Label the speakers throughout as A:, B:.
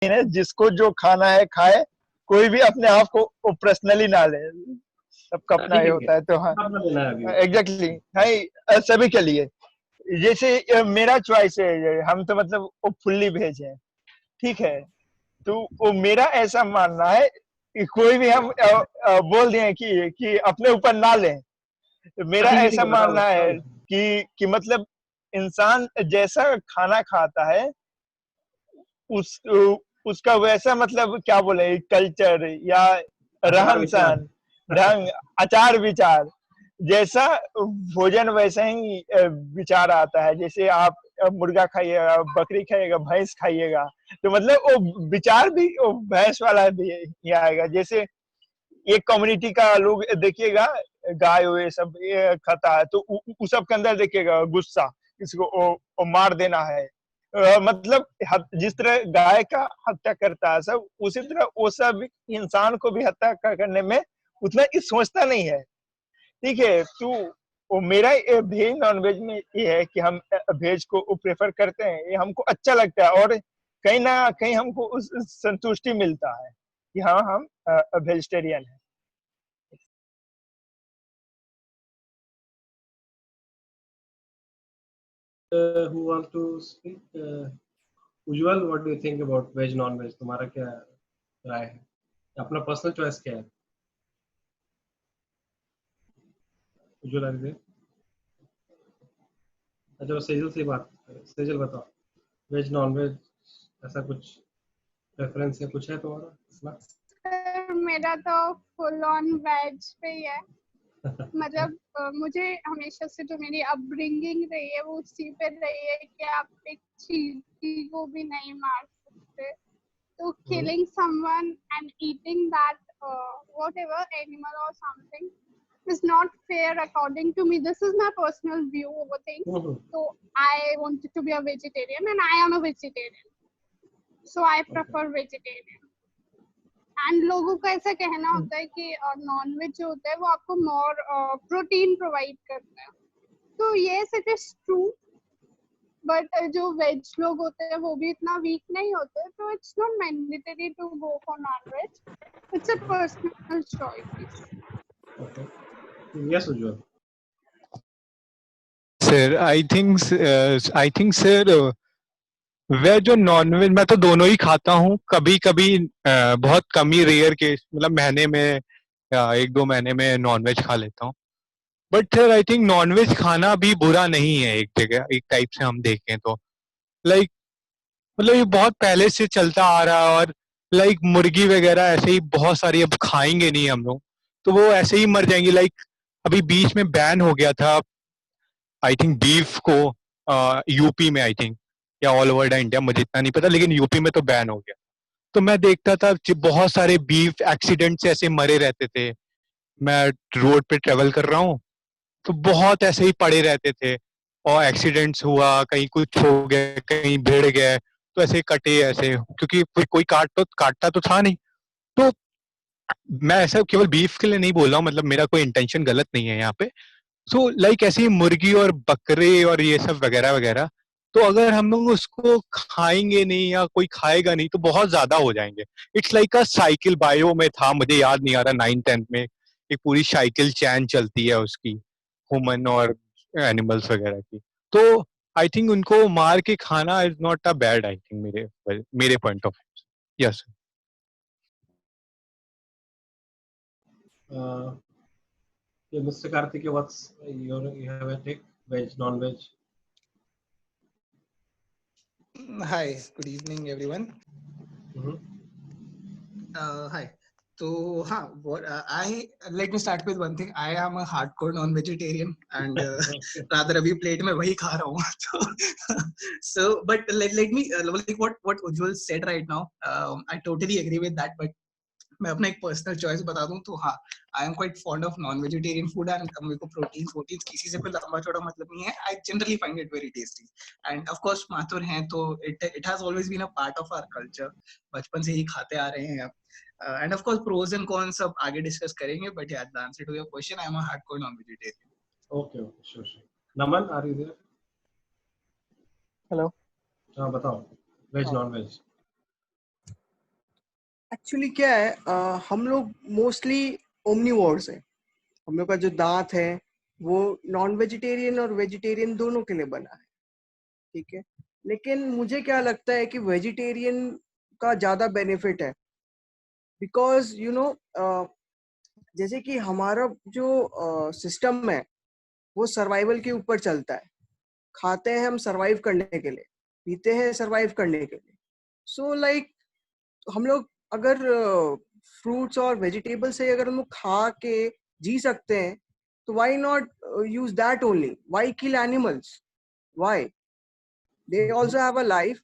A: है, जिसको जो खाना है खाए, कोई भी अपने आप को पर्सनली ना ले, सबका अपना
B: ठीक
A: ये
B: है,
A: होता है। तो हाँ,
B: अपना लेना है अभी।
A: एग्जैक्टली है, सभी के लिए। जैसे मेरा चॉइस है, हम तो मतलब वो फुल्ली वेज है, ठीक है। तो वो मेरा ऐसा मानना है कि कोई भी हम बोल दें कि अपने ऊपर ना लें, तो मेरा
B: ठीक
A: ऐसा
B: है, बताओ
A: मानना है
B: बताओ।
A: कि मतलब इंसान जैसा खाना खाता है, उस उसका वैसा मतलब क्या बोले, कल्चर या
B: आचार
A: रहन
B: विचार।
A: सहन, ढंग, आचार विचार, जैसा भोजन वैसा ही विचार आता है। जैसे आप मुर्गा खाइएगा, बकरी खाइएगा, भैंस खाइएगा, तो मतलब वो विचार भी वो भैंस वाला भी ही आएगा। जैसे एक कम्युनिटी का लोग देखिएगा, गाय ये सब ये खाता है, तो उस सब के अंदर देखिएगा गुस्सा, किसी को वो मार देना है। मतलब जिस तरह गाय का हत्या करता है सब, उसी तरह वो सब इंसान को भी हत्या करने में उतना ही सोचता नहीं है, ठीक है। तो वो मेरा वेज नॉन वेज में ये है कि हम वेज को प्रेफर करते हैं, ये हमको अच्छा लगता है, और कहीं ना कहीं हमको उस संतुष्टि मिलता है कि हाँ, हम वेजिटेरियन हैं।
B: Who wants to speak? Ujjwal, what do you think about veg non veg? तुम्हारा क्या राय है? अपना पर्सनल चॉइस क्या है? उज्जवल are you there? अच्छा, वो सेजल से बात करें। सेजल बताओ, वेज नॉन वेज ऐसा कुछ प्रेफरेंस है, कुछ है तुम्हारा इसमें?
C: सर मेरा तो फुल ऑन वेज पे ही है। मतलब मुझे हमेशा से जो मेरी अपब्रिंगिंग रही है वो उसी पे रही है कि आप एक चींटी को भी नहीं मार सकते। तो killing someone and eating that whatever animal or something is not fair according to me. This is my personal view over things. So I wanted to be a vegetarian and I am a vegetarian. So I prefer vegetarian. And लोगों का ऐसा कहना होता है कि non veg जो होता है वो आपको मोर प्रोटीन प्रोवाइड करता है। तो yes it is true, but जो वेज लोग होते हैं वो भी इतना वीक नहीं होते, तो it's not mandatory to go for non veg, it's a personal choice.
B: Okay, yes Ujjwal.
D: Sir I think sir, veg और नॉन वेज मैं तो दोनों ही खाता हूँ। कभी कभी बहुत कम ही, रेयर केस, मतलब महीने में या एक दो महीने में नॉन वेज खा लेता हूँ। But sir I think non veg खाना भी बुरा नहीं है, एक जगह एक टाइप से हम देखें तो। लाइक मतलब ये बहुत पहले से चलता आ रहा है, और लाइक मुर्गी वगैरह ऐसे ही बहुत सारी अब खाएंगे नहीं हम लोग, तो वो ऐसे ही मर जाएंगी। लाइक अभी बीच में बैन हो गया था आई थिंक बीफ को, यूपी में आई थिंक, या ऑल ओवर इंडिया मुझे इतना नहीं पता, लेकिन यूपी में तो बैन हो गया। तो मैं देखता था कि बहुत सारे बीफ एक्सीडेंट से ऐसे मरे रहते थे। मैं रोड पे ट्रेवल कर रहा हूँ तो बहुत ऐसे ही पड़े रहते थे, और एक्सीडेंट्स हुआ, कहीं कुछ हो गया, कहीं भिड़ गए, तो ऐसे कटे ऐसे, क्योंकि कोई काटता तो था नहीं। तो मैं ऐसा केवल बीफ के लिए नहीं बोल रहा हूँ, मतलब मेरा कोई इंटेंशन गलत नहीं है यहाँ पे। सो लाइक ऐसे ही मुर्गी और बकरे और ये सब वगैरह वगैरह, तो अगर हम लोग उसको खाएंगे नहीं या कोई खाएगा नहीं तो बहुत ज्यादा हो जाएंगे। It's like a cycle, bio में था, मुझे याद नहीं आ रहा, 9th 10th में एक पूरी साइकिल चैन चलती है उसकी, ह्यूमन और एनिमल्स वगैरह की। तो आई थिंक उनको मार के खाना is not a bad, I think मेरे point of view. Yes.
B: Mr. Karthik, what's you have a take, veg, non-veg?
E: Hi, good evening, everyone. Hi. So, what I let me start with one thing. I am a hardcore non-vegetarian, and rather अभी plate में वही खा रहा हूँ. So, but let me like what Ujjwal said right now. I totally agree with that. But मैं अपना एक personal choice बता दूं तो हाँ, आई am quite fond of non vegetarian food, and मेरे को प्रोटीन किसी से कोई लंबा चौड़ा मतलब नहीं है. I generally find it very tasty, and of course Mathur हैं तो it has always been a part of our culture. बचपन से ही खाते आ रहे हैं. And of course pros and cons सब आगे डिस्कस करेंगे, but yeah the answer to your question, I am a hardcore non vegetarian.
B: Okay, sure. Naman, are you there?
A: Hello.
B: हाँ, बताओ, वेज
A: हाँ।
B: Non veg.
F: एक्चुअली क्या है, हम लोग मोस्टली ओमनीवोर्स हैं। हम लोग का जो दांत है वो नॉन वेजिटेरियन और वेजिटेरियन दोनों के लिए बना है, ठीक है। लेकिन मुझे क्या लगता है कि वेजिटेरियन का ज़्यादा बेनिफिट है, बिकॉज यू नो जैसे कि हमारा जो सिस्टम है वो सर्वाइवल के ऊपर चलता है। खाते हैं हम सर्वाइव करने के लिए, पीते हैं सर्वाइव करने के लिए। सो लाइक हम लोग अगर फ्रूट्स और वेजिटेबल से अगर हम लोग खा के जी सकते हैं, तो why not use that only? Why kill animals? Why? They also have a life.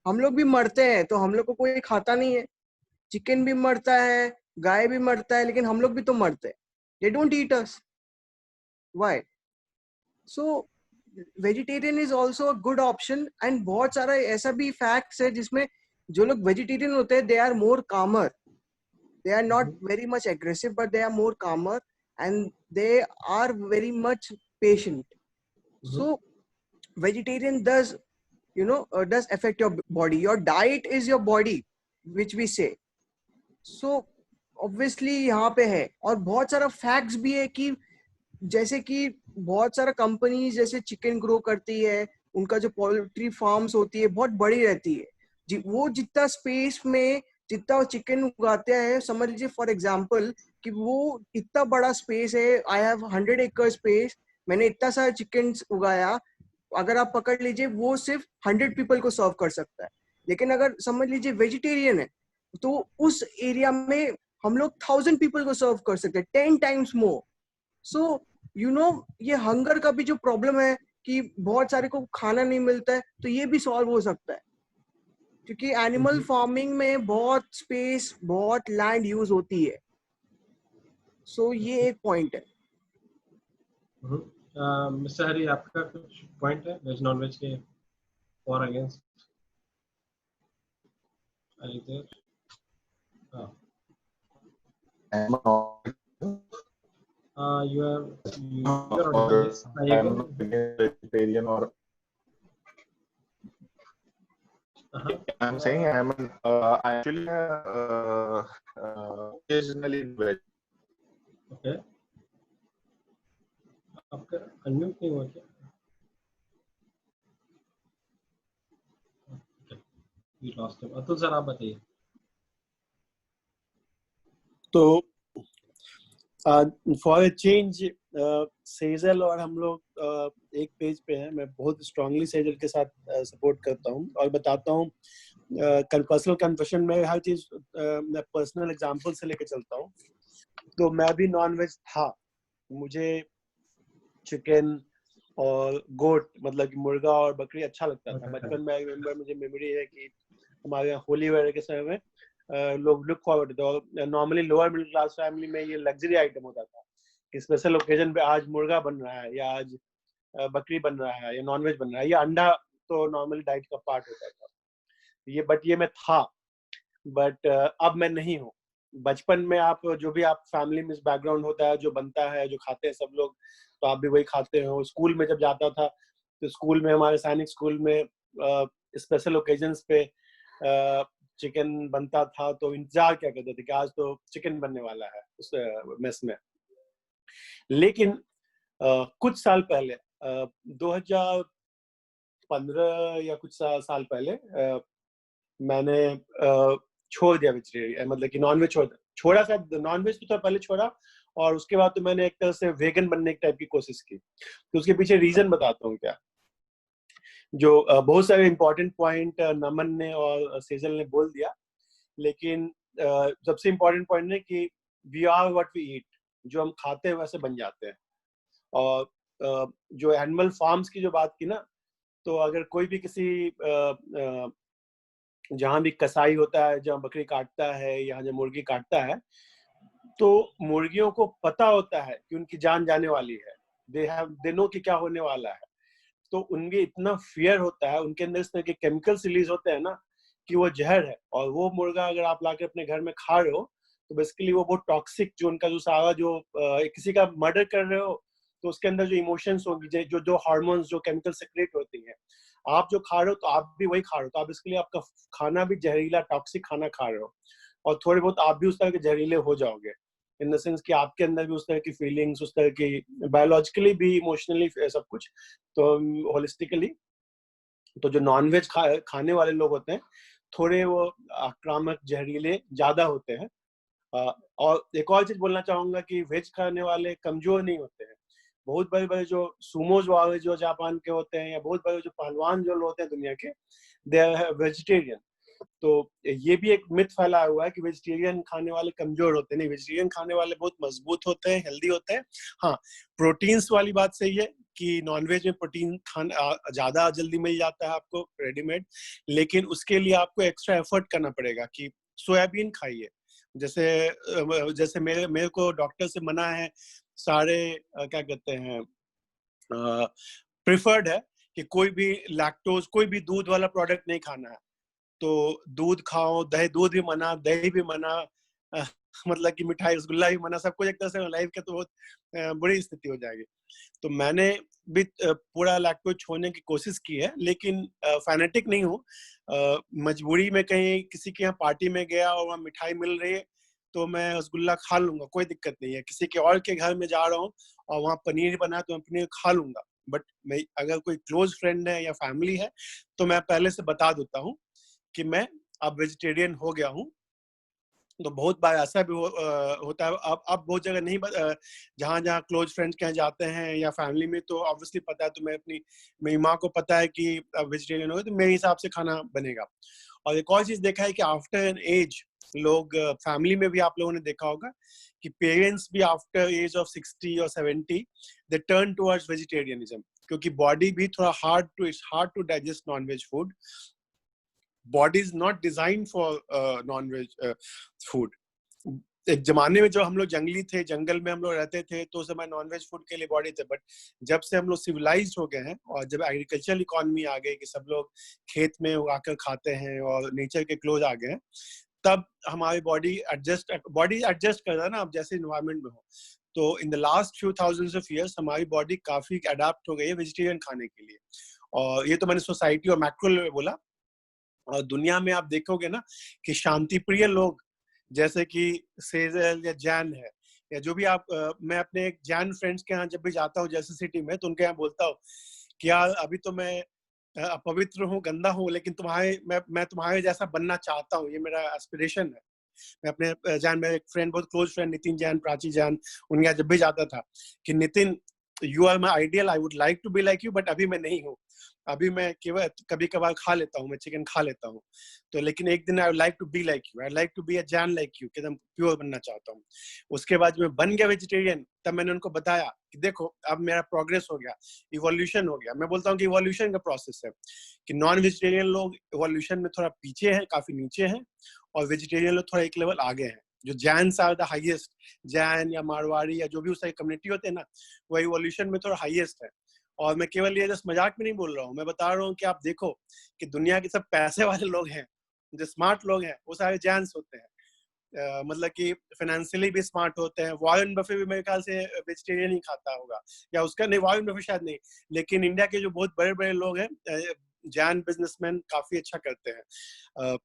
F: हम लोग भी मरते हैं तो हम लोग को कोई खाता नहीं है। चिकन भी मरता है, गाय भी मरता है, लेकिन हम लोग भी तो मरते हैं। They don't eat us, why? So vegetarian is also a good option. And बहुत सारा ऐसा भी फैक्ट्स है जिसमें जो लोग वेजिटेरियन होते हैं दे आर मोर कामर, they are not very much aggressive, but they are more calmer, and they are very much patient. So vegetarian does, does affect your body. Your diet is your body, which we say. So obviously यहाँ पे है। और बहुत सारा facts भी है कि जैसे कि बहुत सारा कंपनीज जैसे चिकन ग्रो करती है, उनका जो पोल्ट्री फार्म्स होती है बहुत बड़ी रहती है। वो जितना स्पेस में जितना वो चिकन उगाते हैं, समझ लीजिए फॉर एग्जांपल कि वो इतना बड़ा स्पेस है, आई हैव 100 एकड़ स्पेस, मैंने इतना सारा चिकन उगाया, अगर आप पकड़ लीजिए वो सिर्फ 100 पीपल को सर्व कर सकता है। लेकिन अगर समझ लीजिए वेजिटेरियन है तो उस एरिया में हम लोग 1000 पीपल को सर्व कर सकते हैं, 10 टाइम्स मोर। सो ये हंगर का भी जो प्रॉब्लम है कि बहुत सारे को खाना नहीं मिलता है, तो ये भी सॉल्व हो सकता है, क्योंकि एनिमल फार्मिंग में बहुत स्पेस, बहुत लैंड यूज होती है। सो ये एक पॉइंट है।
B: मिस्टर हरी, आपका कुछ पॉइंट है वेज नॉन वेज के for against? You are audible. Yes.
G: I'm not vegetarian or I'm saying I'm actually occasionally veg.
B: Okay. आपका अनम्यूट नहीं हुआ क्या? We lost him. Atul sir, आप बताइए।
H: तो फॉर अ चेंज सेजल और हम लोग एक पेज पे हैं। मैं बहुत स्ट्रांगली सेजल के साथ सपोर्ट करता हूँ और बताता हूँ। पर्सनल कन्फेशन में हर चीज मैं पर्सनल एग्जांपल से लेके चलता हूँ। तो मैं भी नॉन वेज था, मुझे चिकन और गोट मतलब कि मुर्गा और बकरी अच्छा लगता था। बचपन में मुझे मेमोरी है कि हमारे यहाँ होली वगैरह के समय में लोग लुक फॉरवर्ड थे, और normally lower middle class family में ये लग्जरी आइटम होता था कि स्पेशल ओकेजन पे आज मुर्गा बन रहा है या आज बकरी बन रहा है या नॉनवेज बन रहा है या अंडा तो नॉर्मल डाइट का पार्ट होता था ये मैं था। बट अब मैं नहीं हूँ। बचपन में आप जो भी आप फैमिली में बैकग्राउंड होता है, जो बनता है, जो खाते हैं सब लोग, तो आप भी वही खाते हो। स्कूल में जब जाता था तो स्कूल में हमारे सैनिक स्कूल में स्पेशल ओकेजन्स पे चिकन बनता था, तो इंतजार क्या करते थे कि आज तो चिकन बनने वाला है उस मेस में। लेकिन कुछ साल पहले 2015 या कुछ साल पहले मैंने छोड़ दिया वेजिटेरियन, मतलब कि नॉनवेज छोड़ा शायद नॉनवेज तो पहले छोड़ा, और उसके बाद तो मैंने एक तरह से वेगन बनने की टाइप की कोशिश की। तो उसके पीछे रीजन बताता हूँ क्या। जो बहुत सारे इंपॉर्टेंट पॉइंट नमन ने और सेजल ने बोल दिया, लेकिन सबसे इम्पोर्टेंट पॉइंट है कि we are what we eat. जो हम खाते हैं वैसे बन जाते हैं। और जो एनिमल फार्म्स की जो बात की ना, तो अगर कोई भी किसी जहाँ भी कसाई होता है, जहाँ बकरी काटता है या जहाँ मुर्गी काटता है, तो मुर्गियों को पता होता है कि उनकी जान जाने वाली है। दे नो कि क्या होने वाला है। तो उनके इतना फियर होता है, उनके अंदर इस तरह के केमिकल्स रिलीज होते हैं ना कि वो जहर है। और वो मुर्गा अगर आप लाकर अपने घर में खा रहे हो तो बेसिकली वो बहुत टॉक्सिक, जो उनका जो सारा जो किसी का मर्डर कर रहे हो तो उसके अंदर जो इमोशंस होगी, जो जो हार्मोन्स, जो केमिकल सेक्रेट होती हैं, आप जो खा रहे हो तो आप भी वही खा रहे हो। तो आप इसके लिए आपका खाना भी जहरीला टॉक्सिक खाना खा रहे हो। और थोड़े बहुत आप भी उस तरह के जहरीले हो जाओगे, इन द सेंस कि आपके अंदर भी उस तरह की फीलिंग्स, उस तरह की बायोलॉजिकली भी, इमोशनली सब कुछ, तो होलिस्टिकली। तो जो नॉनवेज खाने वाले लोग होते हैं थोड़े वो आक्रामक, जहरीले ज्यादा होते हैं। और एक और चीज बोलना चाहूंगा कि वेज खाने वाले कमजोर नहीं होते हैं। बहुत बड़े बड़े जो सुमोज वाले जो जापान के होते हैं, या बहुत बड़े जो पहलवान जो लोग होते हैं दुनिया के, दे आर वेजिटेरियन। तो ये भी एक मिथ फैला हुआ है कि वेजिटेरियन खाने वाले कमजोर होते हैं। नहीं, वेजिटेरियन खाने वाले बहुत मजबूत होते हैं, हेल्दी होते हैं। हाँ, प्रोटीन्स वाली बात सही है कि नॉनवेज में प्रोटीन ज्यादा जल्दी मिल जाता है आपको रेडीमेड, लेकिन उसके लिए आपको एक्स्ट्रा एफर्ट करना पड़ेगा कि सोयाबीन खाइए। जैसे मेरे को डॉक्टर से मना है, सारे क्या कहते हैं, प्रिफर्ड है कि कोई भी लैक्टोज, कोई भी दूध वाला प्रोडक्ट नहीं खाना है। तो दूध खाओ, दूध भी मना, दही भी मना, मतलब कि मिठाई रसगुल्ला भी मना, सब कुछ एक तरह से लाइफ के तो बहुत बुरी स्थिति हो जाएगी। तो मैंने भी पूरा लैक्टोज छोड़ने की कोशिश की है, लेकिन फैनेटिक नहीं हूँ। मजबूरी में कहीं किसी के यहाँ पार्टी में गया और वहाँ मिठाई मिल रही है तो मैं रसगुल्ला खा लूंगा, कोई दिक्कत नहीं है। किसी के और के घर में जा रहा हूँ और वहाँ पनीर बना तो मैं पनीर खा लूंगा। बट मैं अगर कोई क्लोज फ्रेंड है या फैमिली है तो मैं पहले से बता देता हूँ कि मैं अब वेजिटेरियन हो गया हूँ। तो बहुत बार ऐसा भी होता है। अब बहुत जगह नहीं, जहाँ जहाँ क्लोज फ्रेंड्स के यहाँ जाते हैं या फैमिली में, तो ऑब्वियसली पता है, तो मेरी माँ को पता है कि अब वेजिटेरियन हो गए तो मेरे हिसाब से खाना बनेगा। और एक और चीज देखा है कि आफ्टर एन एज, लोग फैमिली में भी आप लोगों ने देखा होगा कि पेरेंट्स भी आफ्टर एज ऑफ 60 और 70 दे टर्न टुवर्ड्स वेजिटेरियनिज्म, क्योंकि बॉडी भी थोड़ा it's hard to digest nonveg food. Body is not design for nonveg food. एक जमाने में जो हम लोग जंगली थे, जंगल में हम लोग रहते थे, तो उस समय नॉनवेज फूड के लिए बॉडी थे। बट जब से हम लोग सिविलाइज्ड हो गए हैं और जब एग्रीकल्चरल इकोनॉमी आ गई कि सब लोग खेत में उगाकर खाते हैं और नेचर के क्लोज आ गए हैं, तब हमारी बॉडी एडजस्ट कर रहा है ना, अब जैसे इन्वायरमेंट में हो। तो in the last few thousands of years हमारी बॉडी काफी अडेप्ट हो गई है वेजिटेरियन खाने के लिए। और ये तो मैंने सोसाइटी और मैक्रो लेवल बोला। और दुनिया में आप देखोगे ना कि शांति प्रिय लोग जैसे कि सेजल या जैन है, या जो भी आप मैं अपने एक जैन फ्रेंड्स के यहाँ जब भी जाता हूँ जैसे सिटी में, तो उनके यहाँ बोलता हूँ कि यार अभी तो मैं अपवित्र हूँ, गंदा हूँ, लेकिन मैं तुम्हारे जैसा बनना चाहता हूँ, ये मेरा एस्पिरेशन है। मैं अपने जैन, मेरे एक फ्रेंड, बहुत क्लोज फ्रेंड नितिन जैन, प्राची जैन, उनके यहाँ जब भी जाता था कि Nitin you are my ideal, I would like to be like you, but अभी मैं नहीं हूँ। अभी मैं केवल कभी कभार खा लेता हूँ, मैं चिकन खा लेता हूँ, तो लेकिन एक दिन I would like to be like you, I like to be a Jain like you, कि एकदम प्योर बनना चाहता हूँ। उसके बाद मैं बन गया वेजिटेरियन, तब मैंने उनको बताया कि देखो अब मेरा प्रोग्रेस हो गया, इवोल्यूशन हो गया। मैं बोलता हूँ कि इवोल्यूशन का प्रोसेस है कि नॉन वेजिटेरियन लोग इवोल्यूशन में थोड़ा पीछे हैं, काफी नीचे हैं, और वेजिटेरियन लोग थोड़ा एक लेवल आगे हैं। जो Jains are the highest, Jain या मारवाड़ी या जो भी उस तरह कम्युनिटी होते हैं ना, वो इवोल्यूशन में थोड़ा हाईएस्ट है। और मैं केवल ये जस्ट मजाक में नहीं बोल रहा हूँ, मैं बता रहा हूँ कि आप देखो कि दुनिया के सब पैसे वाले लोग हैं, जो स्मार्ट लोग हैं, वो सारे जैन्स होते हैं। मतलब कि फाइनेंशियली भी स्मार्ट होते हैं। वॉरेन बफे भी मेरे ख्याल से वेजिटेरियन ही खाता होगा, या उसका नहीं, वॉरेन बफे शायद नहीं, लेकिन इंडिया के जो बहुत बड़े बड़े लोग हैं, जैन बिजनेसमैन काफी अच्छा करते हैं।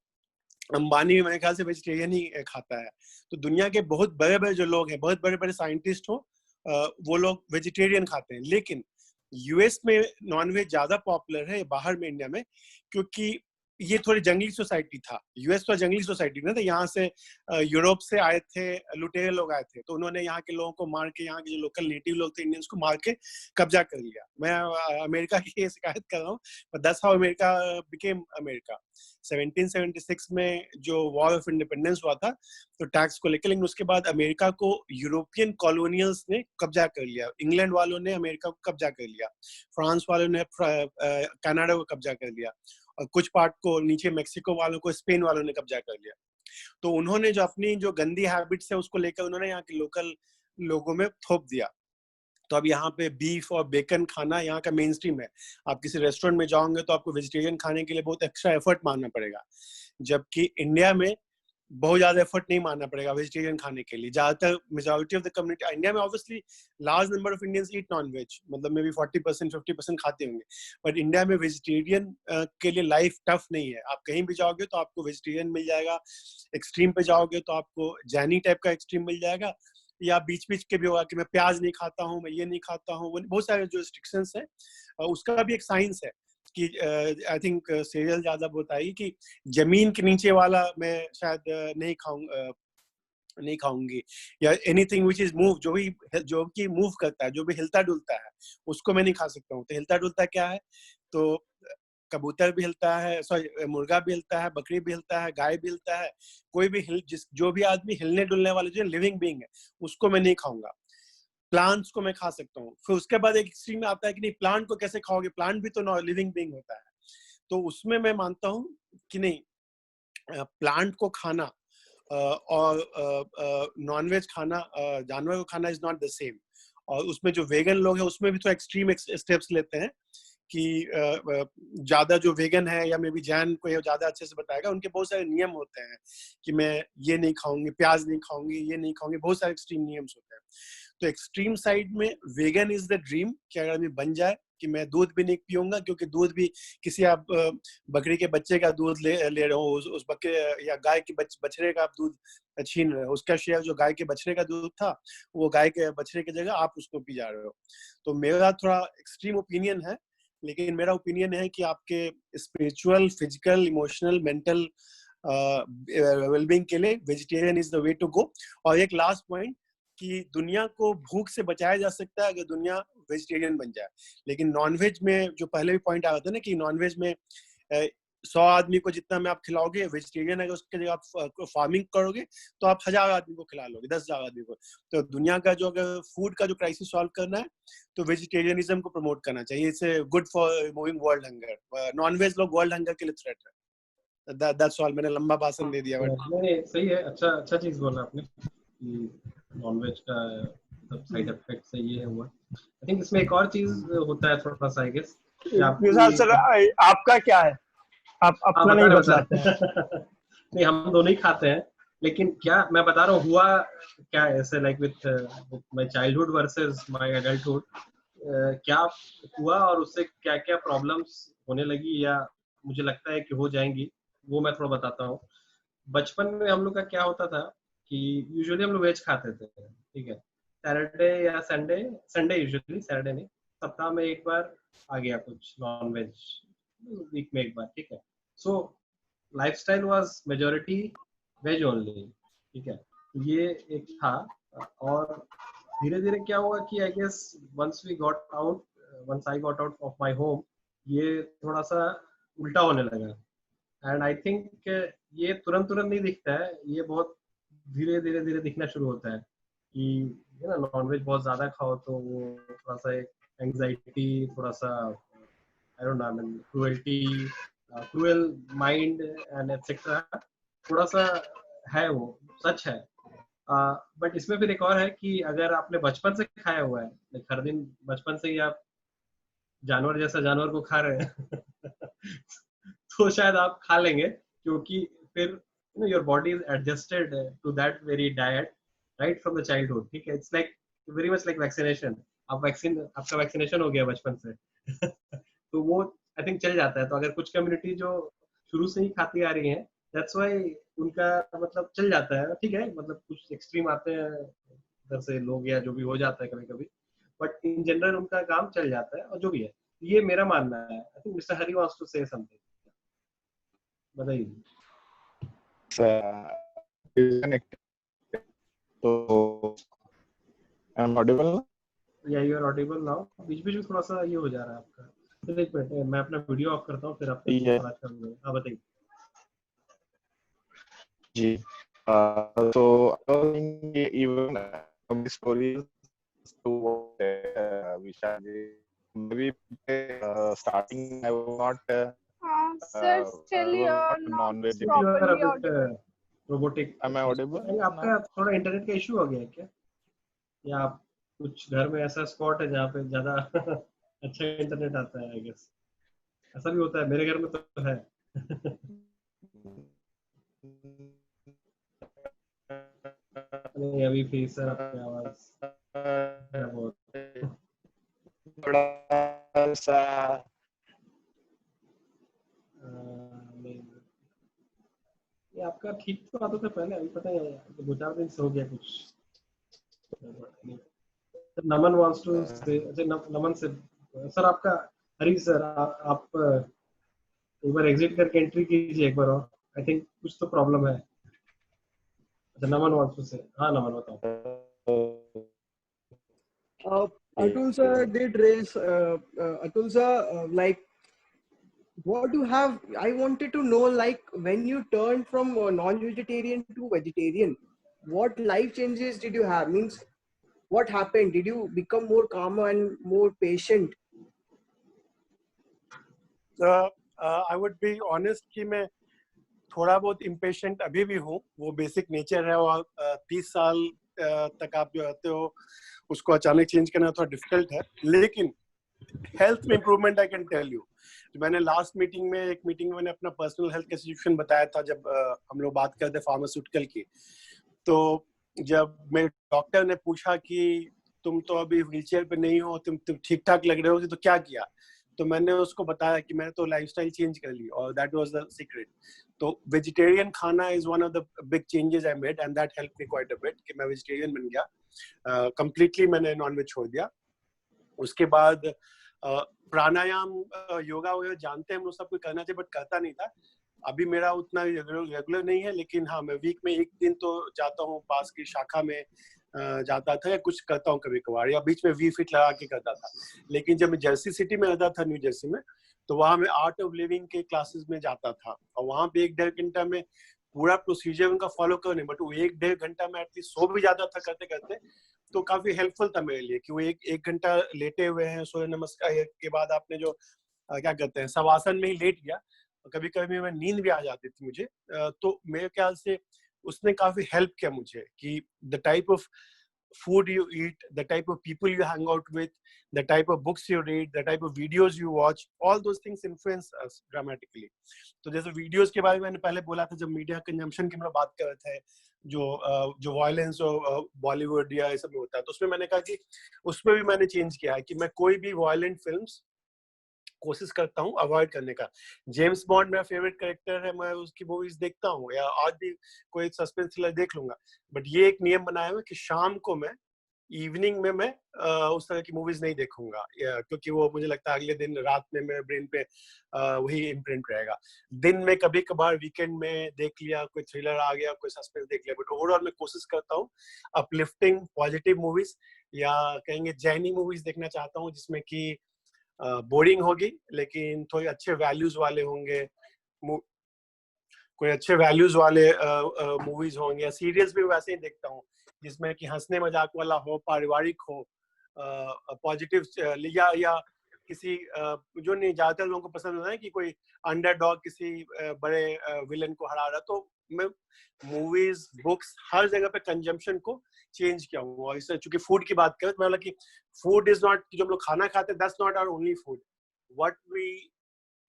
H: अंबानी भी मेरे ख्याल से वेजिटेरियन ही खाता है। तो दुनिया के बहुत बड़े बड़े जो लोग हैं, बहुत बड़े बड़े साइंटिस्ट हो, वो लोग वेजिटेरियन खाते हैं। लेकिन यूएस में नॉनवेज ज्यादा पॉपुलर है बाहर में, इंडिया में, क्योंकि ये थोड़ी जंगली सोसाइटी था। यूएस तो जंगली सोसाइटी ना, तो यहाँ से यूरोप से आए थे लुटेरे लोग आए थे, तो उन्होंने यहाँ के लोगों को मार के, यहाँ के जो लोकल नेटिव लोग थे इंडियंस को मार के कब्जा कर लिया। मैं अमेरिका की शिकायत कर रहा हूँ, that's how America became America. 1776 में जो वॉर ऑफ इंडिपेंडेंस हुआ था तो टैक्स को लेकर, लेकिन उसके बाद अमेरिका को यूरोपियन कॉलोनियल्स ने कब्जा कर लिया। इंग्लैंड वालों ने अमेरिका को कब्जा कर लिया, फ्रांस वालों ने कनाडा को कब्जा कर लिया, और कुछ पार्ट को नीचे मेक्सिको वालों को, स्पेन वालों ने कब्जा कर लिया। तो उन्होंने जो अपनी जो गंदी हैबिट्स है उसको लेकर उन्होंने यहाँ के लोकल लोगों में थोप दिया। तो अब यहाँ पे बीफ और बेकन खाना यहाँ का मेन स्ट्रीम है। आप किसी रेस्टोरेंट में जाओगे तो आपको वेजिटेरियन खाने के लिए बहुत एक्स्ट्रा एफर्ट मारना पड़ेगा। जबकि इंडिया में बहुत ज्यादा एफर्ट नहीं मारना पड़ेगा वेजिटेरियन खाने के लिए। ज्यादातर majority of the community India में, obviously large number of Indians eat non veg, मतलब मे बी 40% 50% खाते होंगे, बट इंडिया में वेजिटेरियन के लिए लाइफ टफ नहीं है। आप कहीं भी जाओगे तो आपको वेजिटेरियन मिल जाएगा, एक्सट्रीम पे जाओगे तो आपको जैनी टाइप का एक्सट्रीम मिल जाएगा, या बीच बीच के भी होगा कि मैं प्याज नहीं खाता हूँ, मैं ये नहीं खाता हूँ, बहुत सारे जो रिस्ट्रिक्शंस है उसका भी एक साइंस है कि आई थिंक सीरियल ज्यादा बताएगी कि जमीन के नीचे वाला मैं शायद नहीं खाऊंगी, या एनीथिंग विच इज मूव, जो कि मूव करता है, जो भी हिलता डुलता है, उसको मैं नहीं खा सकता हूँ। तो हिलता डुलता क्या है, तो कबूतर भी हिलता है, सॉरी मुर्गा भी हिलता है, बकरी भी हिलता है, गाय भी हिलता है, कोई भी जो भी आदमी हिलने डुलने वाले जो लिविंग बीइंग है उसको मैं नहीं खाऊंगा। प्लांट्स को मैं खा सकता हूँ। फिर उसके बाद एक एक्सट्रीम में आता है कि नहीं, प्लांट को कैसे खाओगे, प्लांट भी तो लिविंग बीइंग होता है। तो उसमें मैं मानता हूँ कि नहीं, प्लांट को खाना और नॉनवेज खाना, जानवर को खाना इज नॉट द सेम। और उसमें जो वेगन लोग हैं उसमें भी तो एक्सट्रीम स्टेप्स लेते हैं कि ज्यादा जो वेगन है या मे बी जैन को ज्यादा अच्छे से बताएगा, उनके बहुत सारे नियम होते हैं कि मैं ये नहीं खाऊंगी, प्याज नहीं खाऊंगी, ये नहीं खाऊंगी, बहुत सारे एक्सट्रीम नियम्स होते हैं। तो एक्सट्रीम साइड में वेगन इज द ड्रीम कि अगर आदमी बन जाए कि मैं दूध भी नहीं पीऊंगा, क्योंकि दूध भी किसी आप बकरी के बच्चे का दूध ले रहे हो, उस बकरे या गाय के बछड़े का आप दूध छीन रहे हो, उसका शेयर जो गाय के बछड़े का दूध था वो गाय के बछड़े की जगह आप उसको पी जा रहे हो। तो मेरा थोड़ा एक्सट्रीम ओपिनियन है, लेकिन मेरा ओपिनियन है कि आपके spiritual, physical, emotional, mental wellbeing के लिए vegetarian is the way to go. और एक लास्ट पॉइंट कि दुनिया को भूख से बचाया जा सकता है अगर दुनिया वेजिटेरियन बन जाए। लेकिन नॉनवेज में जो पहले भी पॉइंट आया था ना कि नॉनवेज में 100 आदमी को जितना में आप खिलाओगे, वेजिटेरियन अगर उसके जगह आप फार्मिंग करोगे तो आप 1000 आदमी को खिला लोगे, 10,000 आदमी को। तो दुनिया का जो अगर फूड का जो क्राइसिस सॉल्व करना है तो वेजिटेरियनिज्म को प्रमोट करना चाहिए। It's good for removing world hunger. Non veg लोग वर्ल्ड हंगर के लिए थ्रेट है। That's all. मैंने लंबा भाषण दे दिया।
B: नहीं, सही है, अच्छा चीज बोला आपने कि नॉनवेज का मतलब साइड इफेक्ट से ये हुआ। आई थिंक इसमें एक और चीज होता है थोड़ा सा, आई गेस,
A: विशाल सर आपका क्या है, आप अपना नहीं बतलाते हैं?
B: नहीं, हम दोनों ही खाते हैं, लेकिन क्या मैं बता रहा हूँ हुआ क्या है, ऐसे like with my childhood versus my adulthood, क्या हुआ और उससे क्या क्या प्रॉब्लम्स होने लगी या मुझे लगता है कि हो जाएंगी, वो मैं थोड़ा बताता हूँ। बचपन में हम लोग का क्या होता था कि यूजुअली हम लोग वेज खाते थे, ठीक है, सैटरडे या संडे यूजुअली, सैटरडे नहीं, सप्ताह में एक बार आ गया कुछ नॉन वेज, वीक में एक बार, ठीक है। So lifestyle was majority veg only, ठीक है, ये एक था। और धीरे धीरे क्या हुआ कि I guess once I got out of my home, ये थोड़ा सा उल्टा होने लगा। एंड आई थिंक ये तुरंत नहीं दिखता है, ये बहुत धीरे दिखना शुरू होता है कि ना नॉनवेज बहुत ज्यादा खाओ तो वो थोड़ा सा एक एंजाइटी, थोड़ा सा I don't know, I mean cruel mind and etcetera, थोड़ा सा है, वो सच है। बट इसमें फिर एक और है कि अगर आपने बचपन से खाया हुआ है, हर दिन बचपन से ही आप जानवर जैसा जानवर को खा रहे हैं तो शायद आप खा लेंगे, क्योंकि फिर your body is adjusted to that very diet right from the childhood, ठीक है। It's like very much like vaccination, आपका वैक्सीनेशन हो गया बचपन से तो वो आई थिंक चल जाता है। तो अगर कुछ कम्युनिटी जो शुरू से ही खाती आ रही है, दैट्स व्हाई उनका मतलब चल जाता है, ठीक है, मतलब कुछ एक्सट्रीम आते हैं इधर से लोग या जो भी हो जाता है कभी कभी, बट इन जनरल उनका काम चल जाता है। और जो भी है, ये मेरा मानना है। I think mister Hari wants to say something, बताइए।
G: तो आई एम ऑडिबल ना?
B: या यू आर ऑडिबल नाउ। बीच में थोड़ा सा ये हो जा रहा है आपका। तो एक मिनट, मैं अपना वीडियो ऑफ करता हूँ, फिर आप बात कर लो। हाँ, बताइए
G: जी। So even stories to Vishal ji, maybe starting I was not
C: sir, still you're not
G: non-vegetarian.
C: properly audible.
B: Robotic.
G: Am I audible?
B: आपका थोड़ा इंटरनेट का इशू हो गया है क्या, या आप कुछ घर में ऐसा स्पॉट है जहाँ पे ज्यादा अच्छा इंटरनेट आता है? आई गेस ऐसा भी होता है, मेरे घर में तो है नहीं अभी फिर सर आपकी आवाज खराब हो
A: थोड़ा सा
B: नहीं ये आपका ठीक तो आता था पहले, अभी पता नहीं 2-4 दिन से हो गया कुछ। नमन वांट्स टू से, अच्छा नमन से सर आपका, हरी सर आप एक बार एग्जिट करके एंट्री कीजिए एक बार और, आई थिंक कुछ तो प्रॉब्लम है। अच्छा नमन वांट्स टू से, हाँ नमन बताओ।
F: Atul sir did raise, Atul sir, like, what do you have? I wanted to know, like, when you turned from non-vegetarian to vegetarian, what life changes did you have? Means, what happened? Did you become more calmer and more patient?
H: I would be honest कि मैं थोड़ा बहुत impatient अभी भी हूँ, वो basic nature है। और 30 साल तक आप जो रहते हो उसको अचानक चेंज करना थोड़ा डिफिकल्ट है, लेकिन हेल्थ में improvement I can tell you. मैंने लास्ट मीटिंग में मैंने अपना पर्सनल हेल्थ का सिचुएशन बताया था, जब हम लोग बात करते फार्मास्यूटिकल की। तो जब मेरे डॉक्टर ने पूछा कि तुम तो अभी व्हीलचेयर पे नहीं हो, तुम ठीक ठाक लग रहे हो, तो क्या किया? तो मैंने उसको बताया कि मैंने तो लाइफस्टाइल चेंज कर ली, और दैट वाज द सीक्रेट। तो वेजिटेरियन खाना is one of the big changes I made, and that help me quite a bit कि मैं वेजिटेरियन बन गया। कंप्लीटली मैंने नॉनवेज छोड़ दिया। उसके बाद प्राणायाम योगा वगैरह जानते हैं हम लोग, सब कुछ करना चाहिए, बट करता नहीं था। अभी मेरा उतना रेगुलर नहीं है, लेकिन हाँ मैं वीक में 1 दिन तो जाता हूँ, पास की शाखा में जाता था, या कुछ करता हूँ कभी कभार, या बीच में वी फिट लगा के करता था। लेकिन जब मैं जर्सी सिटी में रहता था, न्यू जर्सी में, तो वहाँ मैं आर्ट ऑफ लिविंग के क्लासेस में जाता था, और वहाँ पे 1-1.5 घंटा में पूरा प्रोसीजर उनका फॉलो करने, बट वो 1-1.5 घंटा में एटलीस्ट सो भी जाता था करते करते। तो काफी हेल्पफुल था मेरे लिए कि वो एक घंटा लेटे हुए हैं, सूर्य नमस्कार के बाद आपने जो क्या कहते हैं शवासन में ही लेट गया, कभी कभी मैं नींद भी आ जाती थी मुझे। तो मेरे ख्याल से उसने काफी हेल्प किया मुझे कि the type of food you eat, the type of people you hang out with, the type of books you read, the type of videos you watch, all those things influence us dramatically. तो जैसे videos के बारे में मैंने पहले बोला था, जब मीडिया कंजम्पशन की हम लोग बात कर रहे थे, जो वायलेंस और बॉलीवुड या ये सब में होता है, तो उसमें मैंने कहा कि उसमें भी मैंने चेंज किया है कि मैं कोई भी वायलेंट फिल्म्स कोशिश करता हूँ अवॉइड करने का। जेम्स बॉन्ड मेरा फेवरेट कैरेक्टर है, मैं उसकी मूवीज देखता हूँ, या आज भी कोई सस्पेंस थ्रिलर देख लूंगा, बट ये एक नियम बनाया हुआ कि शाम को मैं इवनिंग में मैं उस तरह की मूवीज नहीं देखूंगा, क्योंकि वो मुझे लगता है अगले दिन रात में मेरे ब्रेन पे वही इम्प्रिंट रहेगा। दिन में कभी कभार वीकेंड में देख लिया, कोई थ्रिलर आ गया, कोई सस्पेंस देख लिया, बट ओवरऑल मैं कोशिश करता हूँ अपलिफ्टिंग पॉजिटिव मूवीज, या कहेंगे जैनी मूवीज देखना चाहता हूँ, जिसमें कि बोरिंग होगी लेकिन थोड़े अच्छे वैल्यूज वाले होंगे, कोई अच्छे वैल्यूज वाले मूवीज होंगे, या सीरियल्स भी वैसे ही देखता हूँ जिसमें कि हंसने मजाक वाला हो, पारिवारिक हो, पॉजिटिव, या किसी जो नहीं ज्यादातर लोगों को पसंद होता है कि कोई अंडरडॉग किसी बड़े विलन को हरा रहा, तो मैं मूवीज बुक्स हर जगह पे कंजम्पशन को चेंज किया हूँ। और इससे चूंकि फूड की बात करें तो मैं कि फूड इज नॉट, जो हम लोग खाना खाते हैं that's not our only food, what we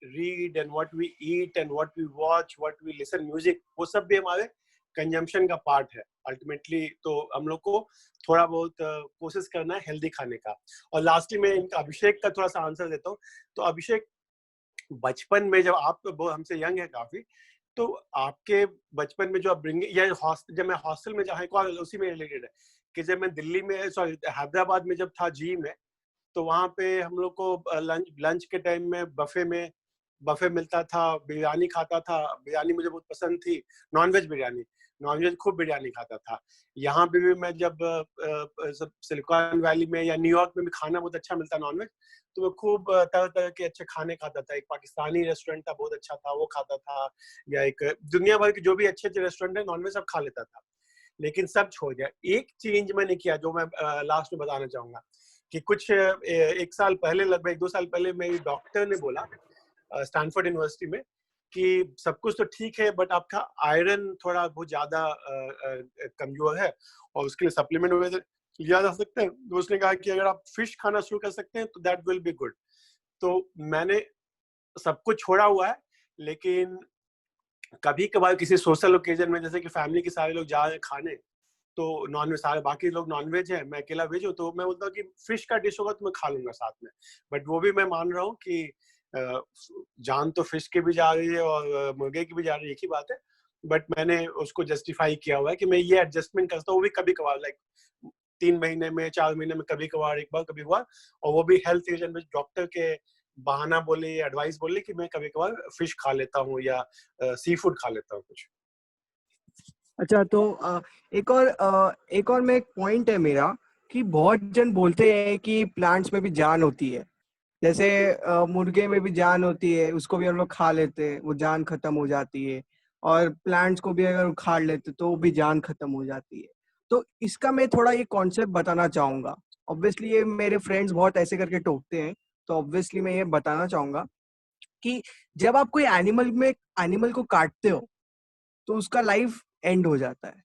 H: read and what we eat and what we watch, what we listen music, वो सब भी हमारे कंजम्पशन का पार्ट है अल्टीमेटली। तो हम लोग को थोड़ा बहुत कोशिश करना है हेल्दी खाने का। और लास्टली मैं इनका अभिषेक का थोड़ा सा आंसर देता हूँ। तो अभिषेक, बचपन में जब आप तो हमसे यंग है काफी, तो आपके बचपन में जो आप या जब मैं हॉस्टल में जहाँ उसी में रिलेटेड है कि जब मैं दिल्ली में, सॉरी हैदराबाद में जब था जी में, तो वहाँ पे हम लोग को लंच के टाइम में बफे मिलता था, बिरयानी खाता था। बिरयानी मुझे बहुत पसंद थी, नॉनवेज खूब बिरयानी खाता था। यहाँ पे भी मैं जब सिलिकॉन वैली में या न्यूयॉर्क में भी खाना बहुत अच्छा मिलता नॉनवेज, तो मैं खूब तरह तरह के अच्छे खाने खाता था। एक पाकिस्तानी रेस्टोरेंट था, बहुत अच्छा था, वो खाता था, या एक दुनिया भर के जो भी अच्छे रेस्टोरेंट है नॉनवेज सब खा लेता था, लेकिन सब छोड़ दिया। एक चेंज मैंने किया जो मैं लास्ट में बताना चाहूंगा कि कुछ 1 साल पहले, लगभग 1-2 साल पहले, मेरी डॉक्टर ने बोला स्टैनफोर्ड यूनिवर्सिटी में कि सब कुछ तो ठीक है बट आपका आयरन थोड़ा बहुत ज्यादा कमजोर है और उसके लिए सप्लीमेंट वगैरह लिया जा सकता है। तो उसने कहा कि अगर आप फिश खाना शुरू कर सकते हैं तो दैट विल बी गुड। तो मैंने सब कुछ छोड़ा हुआ है, लेकिन कभी कभार किसी सोशल ओकेजन में, जैसे कि फैमिली के सारे लोग जा रहे हैं खाने, तो नॉनवेज, सारे बाकी लोग नॉनवेज है, मैं अकेला वेज हूँ, तो मैं बोलता हूँ कि फिश का डिश होगा तो मैं खा लूंगा साथ में। बट वो भी मैं मान रहा हूँ कि जान तो फिश की भी जा रही है और मुर्गे की भी जा रही है, एक ही बात है। बट मैंने उसको जस्टिफाई किया हुआ है कि मैं ये एडजस्टमेंट करता हूँ, वो भी कभी कभार, लाइक 3 महीने में 4 महीने में कभी कभार, एक बार कभी कभार, और वो भी हेल्थ रीजन में डॉक्टर के बहाना बोले, एडवाइस बोले कि मैं कभी कभार फिश खा लेता हूँ या सी फूड खा लेता हूँ कुछ।
F: अच्छा, तो एक और में एक पॉइंट है मेरा कि बहुत जन बोलते हैं कि प्लांट्स में भी जान होती है, जैसे मुर्गे में भी जान होती है, उसको भी हम लोग खा लेते हैं, वो जान खत्म हो जाती है, और प्लांट्स को भी अगर उखाड़ लेते तो वो भी जान खत्म हो जाती है। तो इसका मैं थोड़ा ये कॉन्सेप्ट बताना चाहूंगा। ऑब्वियसली ये मेरे फ्रेंड्स बहुत ऐसे करके टोकते हैं, तो ऑब्वियसली मैं ये बताना चाहूंगा कि जब आप कोई एनिमल को काटते हो तो उसका लाइफ एंड हो जाता है।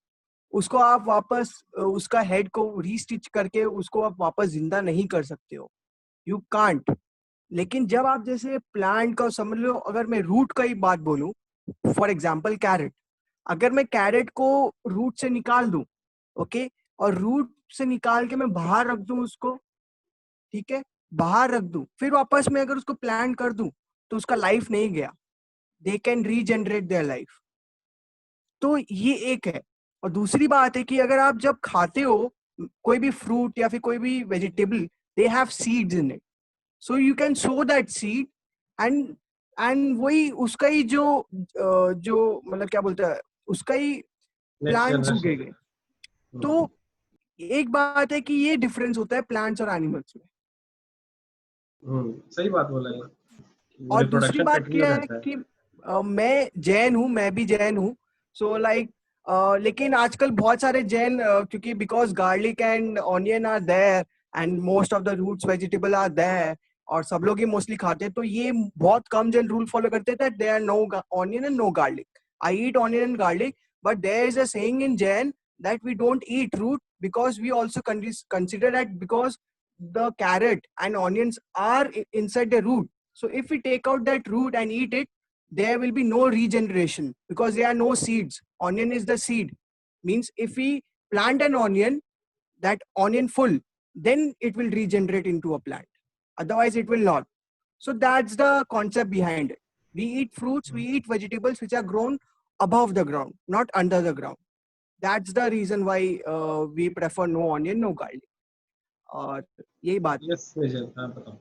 F: उसको आप वापस उसका हेड को रीस्टिच करके उसको आप वापस जिंदा नहीं कर सकते हो, यू कांट। लेकिन जब आप जैसे प्लांट का समझ लो, अगर मैं रूट का ही बात बोलूं, फॉर एग्जांपल कैरेट, अगर मैं कैरेट को रूट से निकाल दूं, ओके, और रूट से निकाल के मैं बाहर रख दूं उसको, ठीक है, बाहर रख दूं, फिर वापस में अगर उसको प्लांट कर दूं तो उसका लाइफ नहीं गया, they can regenerate their life. तो ये एक है। और दूसरी बात है कि अगर आप जब खाते हो कोई भी फ्रूट या फिर कोई भी vegetable, they have seeds in it, so you can so that seed, and वही उसका ही जो मतलब क्या बोलते हैं, उसका ही
B: नेक्स्ट
F: प्लांट्स
B: जनरेशन।
F: उगेंगे। तो एक बात है कि ये डिफरेंस होता है प्लांट्स और एनिमल्स में।
B: सही बात बोला ये,
F: और दूसरी
B: रिप्रोडक्शन
F: बात
B: कंटिन्यू
F: क्या है
B: रहता है।
F: कि मैं जैन हूँ, मैं भी जैन हूँ, सो लाइक लेकिन आजकल बहुत सारे जैन क्योंकि because garlic and onion are there and most of the roots vegetable are there, और सब लोग ही मोस्टली खाते हैं, तो ये बहुत कम जन रूल फॉलो करते हैं that there no onion and no garlic. I eat onion and garlic, but there is a saying in Jain that we don't eat root because we also consider that because the carrot and onions are inside the root. So if we take out that root and eat it, there will be no regeneration because there are no seeds. Onion is the seed. Means if we plant an onion, that onion full, then it will regenerate into a plant. Otherwise, it will not. So that's the concept behind it. We eat fruits, we eat vegetables which are grown above the ground, not under the ground. That's the reason why we prefer no onion, no garlic. और यही बात है।
B: Yes Sejal, हाँ बताओ।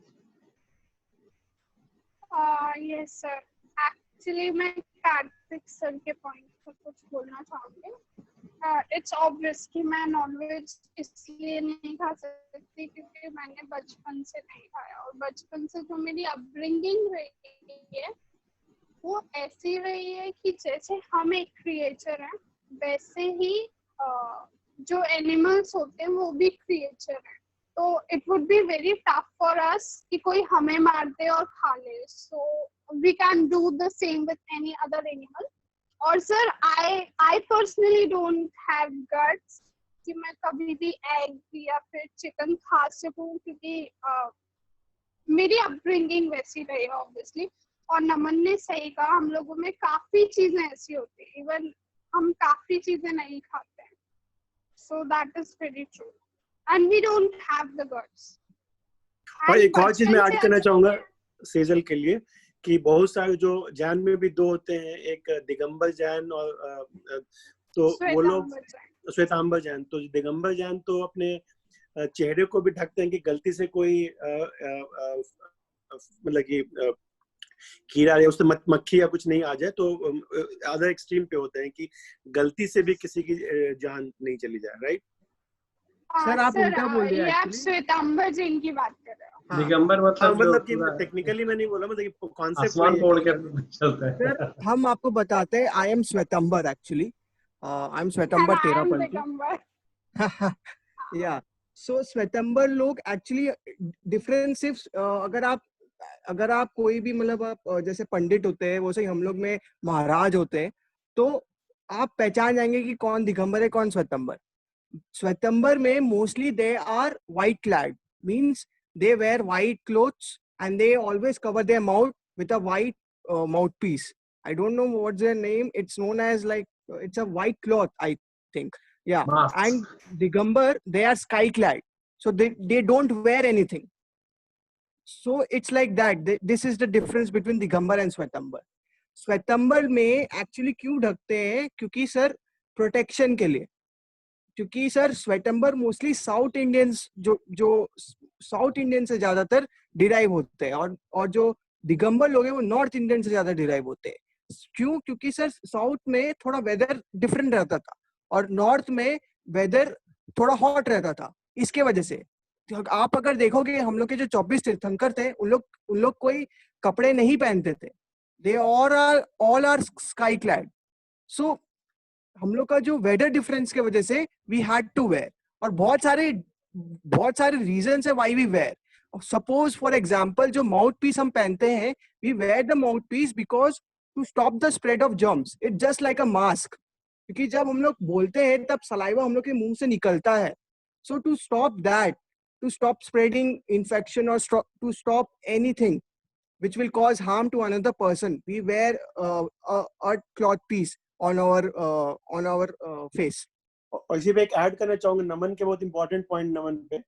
C: Yes sir, actually मैं Kartik sir के point पर कुछ बोलना चाहूंगी। इट्स ऑब्वियस कि मैं नॉनवेज इसलिए नहीं खा सकती क्योंकि मैंने बचपन से नहीं खाया, और बचपन से जो मेरी अपब्रिंगिंग रही है वो ऐसी रही है कि जैसे हम एक क्रिएचर हैं वैसे ही जो एनिमल्स होते हैं वो भी क्रिएचर हैं। तो it would be very tough for us कि कोई हमें मार दे और खा ले, so we can do the same with any other animal. और sir I personally don't have guts कि मैं कभी भी एग या फिर चिकन खा सकूं क्योंकि मेरी अपब्रिंगिंग वैसी रही है ऑब्वियसली। और नमन ने सही कहा, हम लोगों में काफी चीजें ऐसी होती है, इवन हम काफी चीजें नहीं खाते हैं, so that is very true and we don't have the guts.
H: और एक और चीज मैं ऐड करना चाहूंगा सेजल के लिए कि बहुत सारे जो जैन में भी 2 होते हैं, एक दिगंबर जैन और तो वो लोग श्वेतांबर जैन। तो दिगंबर जैन तो अपने चेहरे को भी ढकते हैं कि गलती से कोई मतलब कि कीड़ा या उससे मक्खी या कुछ नहीं आ जाए। तो अदर एक्सट्रीम पे होते हैं कि गलती से भी किसी की जान नहीं चली जाए, राइट?
F: सर आप उल्टा बोल दिया,
C: आप श्वेतांबर जैन की बात कर रहे हो।
B: दिगंबर मतलब
H: कि टेक्निकली मैं नहीं बोला, मतलब कॉन्सेप्ट
B: आसमान तोड़ के चलता है।
F: सर हम आपको बताते हैं, I am Shwetambar actually, I am Shwetambar Terapanthi. या सो श्वेतांबर लोग एक्चुअली डिफरेंस सिर्फ अगर आप कोई भी मतलब आप जैसे पंडित होते हैं वो सही, हम लोग में महाराज होते हैं, तो आप पहचान जाएंगे कि कौन दिगंबर है कौन श्वेतांबर। श्वेतांबर में mostly they are white clad, means they wear white clothes and they always cover their mouth with a white mouthpiece. I don't know what's their name. It's known as like it's a white cloth, I think. Yeah,
B: Masks.
F: and Digambar, they are sky clad, so they don't wear anything. So it's like that. This is the difference between Digambar and Swetambar. Swetambar में actually क्यों ढकते हैं? क्योंकि sir protection के लिए, क्योंकि sir स्वेटम्बर mostly south Indians जो south Indian से ज्यादातर डिराइव होते हैं, और जो दिगंबर लोग हैं वो नॉर्थ इंडियन से ज्यादा डिराइव होते हैं. क्यों? क्योंकि सर साउथ में थोड़ा वेदर डिफरेंट रहता था और नॉर्थ में वेदर थोड़ा हॉट रहता था. इसके वजह से तो आप अगर देखोगे हम लोग के जो 24 तीर्थंकर थे उन लोग कोई कपड़े नहीं पहनते थे. They all are sky clad. So हम लोग का जो वेदर डिफरेंस के वजह से वी हैड टू वेयर, और बहुत सारे रीजन है why we wear. Suppose for example जो माउथ पीस हम पहनते हैं, we wear the mouth piece because to stop the spread of germs. It just like a mask, क्योंकि जब हम लोग बोलते हैं तब सलाइवा हम लोग के मुंह से निकलता है. So to stop that, to stop spreading infection or to stop anything which will cause harm to another person, we wear a cloth piece on our face.
H: और इसी पे एक ऐड करना चाहूंगा नमन के बहुत इंपॉर्टेंट पॉइंट नमन पे,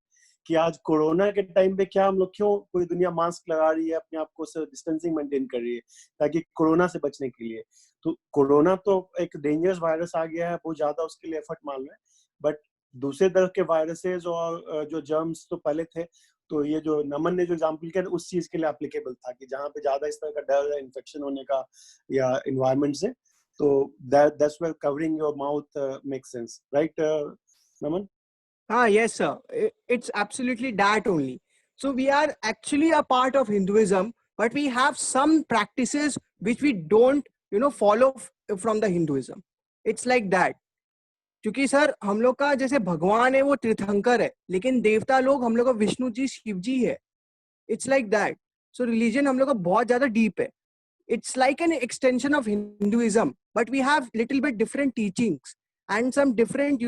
H: कि आज कोरोना के टाइम पे क्या हम लोग क्यों पूरी दुनिया मास्क लगा रही है, अपने आप को डिस्टेंसिंग मेंटेन कर रही है ताकि कोरोना से बचने के लिए. तो कोरोना तो एक डेंजरस वायरस आ गया है, बहुत ज्यादा उसके लिए एफर्ट मांग रहा है, बट दूसरे तरह के वायरसेस और जो जर्म्स तो पहले थे. तो ये जो नमन ने जो एग्जांपल किया उस चीज के लिए एप्लीकेबल था कि जहाँ पे ज्यादा इस तरह का डर है इन्फेक्शन होने का या एनवायरनमेंट से, तो that's where covering your mouth makes sense, right, Naman?
F: Yes sir, it's absolutely that only. So we are actually a part of Hinduism, but we have some practices which we don't follow from the Hinduism. It's like that. क्योंकि sir हम लोग का जैसे भगवान है वो तीर्थंकर है, लेकिन देवता लोग हम लोग का विष्णु जी शिव जी है. It's like that. So religion हम लोग का बहुत ज्यादा डीप है. It's like an extension of Hinduism, but we have little bit different teachings and some different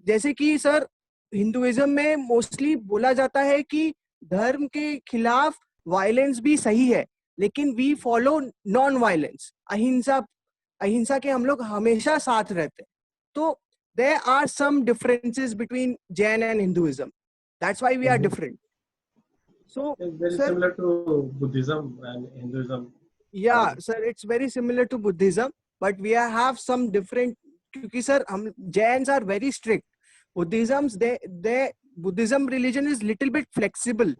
F: जैसे कि सर हिंदुइज्म में मोस्टली बोला जाता है कि धर्म के खिलाफ वायलेंस भी सही है, लेकिन वी फॉलो नॉन वायलेंस, अहिंसा के हम लोग हमेशा साथ रहते हैं. तो there are some differences between Jain and Hinduism. That's why we are different. So
B: it's very
F: sir,
B: similar to Buddhism and Hinduism.
F: Yeah sir, it's very similar to Buddhism, but we have some different, क्योंकि sir हम Jains are very strict. Buddhism religion is little bit flexible,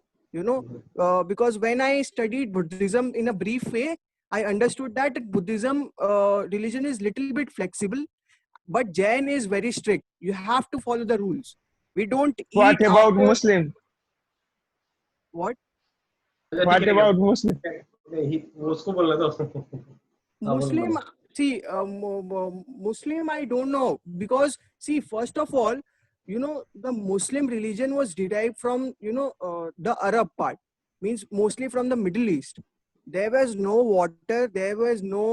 F: because when I studied Buddhism in a brief way, I understood that Buddhism religion is little bit flexible. But Jain is very strict. You have to follow the rules. We don't eat.
A: What about Muslim?
F: What?
A: What about Muslim?
B: उसको बोलना था.
F: Muslim, see, Muslim, I don't know, because see, first of all, the Muslim religion was derived from the Arab part, means mostly from the Middle East. There was no water, there was no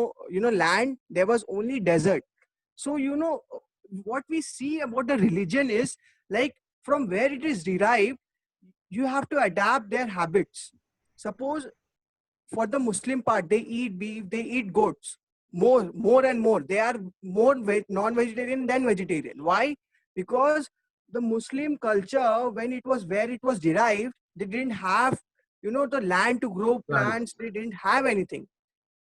F: land, there was only desert. So, what we see about the religion is like from where it is derived, you have to adapt their habits. Suppose for the Muslim part, they eat beef, they eat goats, more and more. They are more non-vegetarian than vegetarian. Why? Because the Muslim culture, when it was where it was derived, they didn't have, the land to grow plants. They didn't have anything.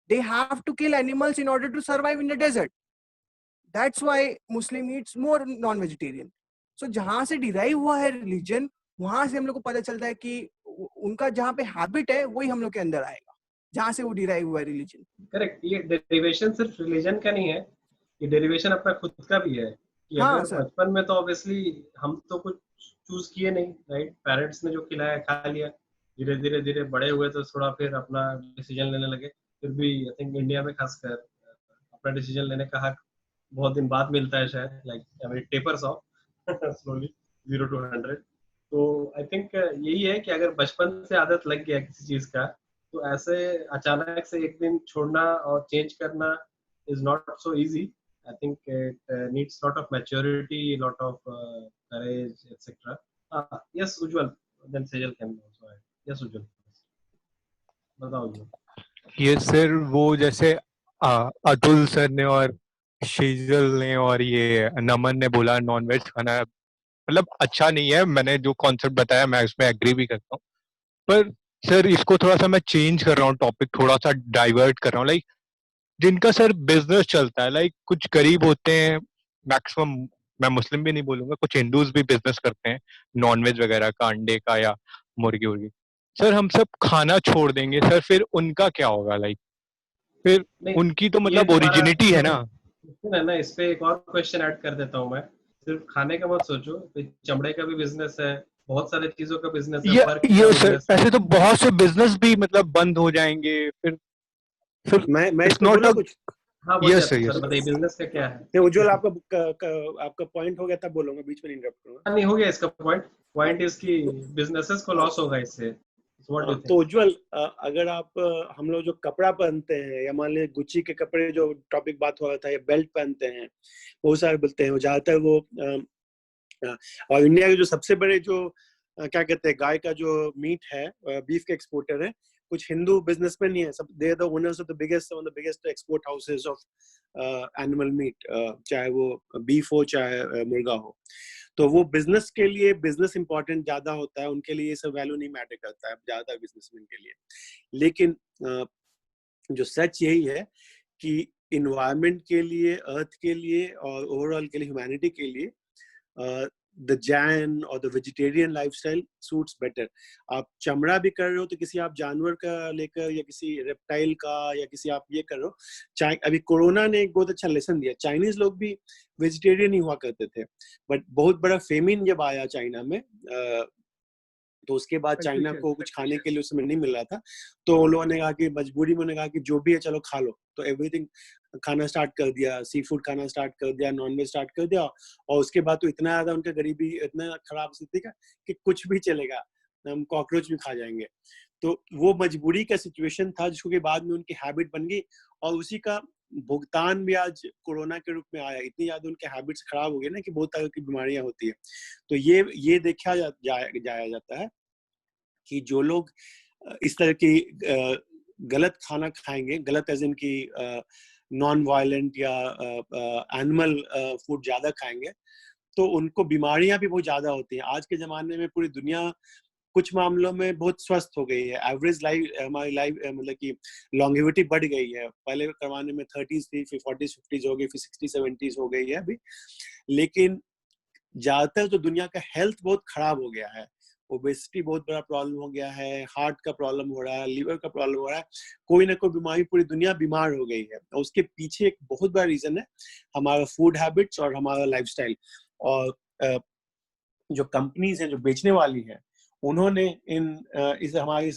F: They have to kill animals in order to survive in the desert. That's why Muslim eats more non-vegetarian. So जहाँ से derive हुआ है religion, वहाँ से हम लोग को पता चलता है कि उनका जहाँ पे habit है वही हम लोग के अंदर आएगा, जहाँ से वो derive हुआ है religion.
B: Correct. ये derivation सिर्फ religion का नहीं है, ये derivation अपना खुद का भी है. कि अगर बचपन में तो obviously हम तो कुछ choose किए नहीं, right? Parents ने जो खिलाया खा लिया. धीरे बड़े हुए तो थोड़ा फिर अपना decision लेने लगे. फिर भी I think इंडिया में खासकर अपना decision लेने का हक बहुत दिन बाद मिलता है शायद, like it tapers off slowly 0 to 100. तो आई थिंक यही है कि अगर बचपन से आदत लग गया किसी चीज का, तो ऐसे अचानक से एक दिन छोड़ना और चेंज करना is not so easy. I think it needs lot of maturity, lot of courage etcetera. Yes Ujjwal, then Sejal can also add. Yes Ujjwal, बताओ.
D: ये सर वो जैसे अतुल सर ने और शीजल ने और ये नमन ने बोला नॉनवेज खाना मतलब अच्छा नहीं है, मैंने जो कॉन्सेप्ट बताया मैं उसमें एग्री भी करता हूँ, पर सर इसको थोड़ा सा मैं चेंज कर रहा हूँ, टॉपिक थोड़ा सा डाइवर्ट कर रहा हूँ। लाइक जिनका सर बिजनेस चलता है, लाइक कुछ गरीब होते हैं, मैक्सिमम मैं मुस्लिम भी नहीं बोलूंगा, कुछ हिंदूज भी बिजनेस करते हैं नॉनवेज वगैरह का, अंडे का या मुर्गी उर्गी। सर हम सब खाना छोड़ देंगे सर, फिर उनका क्या होगा? लाइक फिर
B: नहीं,
D: उनकी तो
B: ये
D: मतलब
B: तुम्हारा
D: ओरिजिनिटी है ना।
B: है ना, इस पे एक और क्वेश्चन ऐड कर देता हूँ मैं। सिर्फ खाने का मत सोचो, चमड़े का भी बिजनेस है, बहुत सारे चीजों का बिजनेस है, वर्क का
D: ये सर
B: बिजनेस है।
D: ऐसे तो बहुत से बिजनेस भी मतलब बंद हो जाएंगे फिर
H: मैं इस
D: इट्स
H: पे
D: नॉट
H: बोला
D: अ।
H: कुछ।
B: हाँ बोलिए
D: यस सर,
B: सर,
D: यस।
B: बताइए बिजनेस का क्या है।
H: नहीं, उज्जवल, आपका पॉइंट हो गया तब बोलूंगा, बीच में नहीं इंटरप्ट करूंगा।
B: हाँ, नहीं हो गया इसका पॉइंट।
H: हाँ,
B: पॉइंट इज कि बिजनेसेस को
H: हाँ,
B: लॉस होगा इससे। व्हाट डू यू
H: तो
B: थिंक?
H: उज्जवल, अगर आप हम लोग जो कपड़ा पहनते हैं, या मान लीजिए गुच्ची के कपड़े जो टॉपिक बात हो रहा था, या बेल्ट पहनते हैं, बहुत सारे बोलते हैं, वो ज्यादातर वो और इंडिया के जो सबसे बड़े जो क्या कहते हैं, गाय का जो मीट है, बीफ के एक्सपोर्टर है, कुछ हिंदू बिजनेसमैन ही है, सब they are the owners of the biggest, one of the biggest export houses of animal meat, चाहे वो बीफ हो चाहे मुर्गा हो। तो वो बिजनेस के लिए बिजनेस इंपॉर्टेंट ज्यादा होता है, उनके लिए ये सब वैल्यू नहीं मैटर करता है ज्यादातर बिजनेसमैन के लिए। लेकिन जो सच यही है कि इन्वायरमेंट के लिए, अर्थ के लिए और ओवरऑल के लिए, ह्यूमैनिटी के लिए द जैन और the vegetarian lifestyle suits better. आप चमड़ा भी कर रहे हो तो किसी आप जानवर का लेकर, या किसी रेप्टाइल का, या किसी आप ये कर रहे हो। अभी कोरोना ने एक बहुत अच्छा लेसन दिया, चाइनीज लोग भी वेजिटेरियन ही हुआ करते थे, बट बहुत बड़ा फेमिन जब आया चाइना में, तो उसके बाद चाइना को कुछ खाने के लिए उस समय नहीं मिल रहा था, तो उन लोगों ने कहा कि मजबूरी में उन्होंने कहा कि जो भी है चलो खा लो, तो एवरीथिंग खाना स्टार्ट कर दिया, सी फूड खाना स्टार्ट कर दिया, नॉनवेज स्टार्ट कर दिया। और उसके बाद तो इतना ज्यादा उनका गरीबी, इतना खराब स्थिति का कि कुछ भी चलेगा, हम कॉकरोच भी खा जाएंगे। तो वो मजबूरी का सिचुएशन था, जिसको के बाद में उनकी हैबिट बन गई, और उसी का भुगतान भी आज कोरोना के रूप में आया। इतनी ज्यादा उनके हैबिट्स खराब हो गए ना कि बहुत तरह की बीमारियां होती है। तो ये देखा जाया जाता है कि जो लोग इस तरह की गलत खाना खाएंगे, गलत एज इन की नॉन वायलेंट या एनिमल फूड ज्यादा खाएंगे, तो उनको बीमारियां भी बहुत ज्यादा होती हैं। आज के जमाने में पूरी दुनिया कुछ मामलों में बहुत स्वस्थ हो गई है। एवरेज लाइफ, हमारी लाइफ मतलब कि लॉन्गेविटी बढ़ गई है। पहले के जमाने में 30s थी, फिर 40s 50s हो गई, फिर 60s 70s हो गई है अभी। लेकिन ज्यादातर तो दुनिया का हेल्थ बहुत खराब हो गया है। ओबेसिटी बहुत बड़ा प्रॉब्लम हो गया है, हार्ट का प्रॉब्लम हो रहा है, लीवर का प्रॉब्लम हो रहा है, कोई ना कोई बीमारी, पूरी दुनिया बीमार हो गई है। और उसके पीछे एक बहुत बड़ा रीजन है हमारा फूड हैबिट्स और हमारा लाइफस्टाइल। और जो कंपनीज हैं, जो बेचने वाली हैं, उन्होंने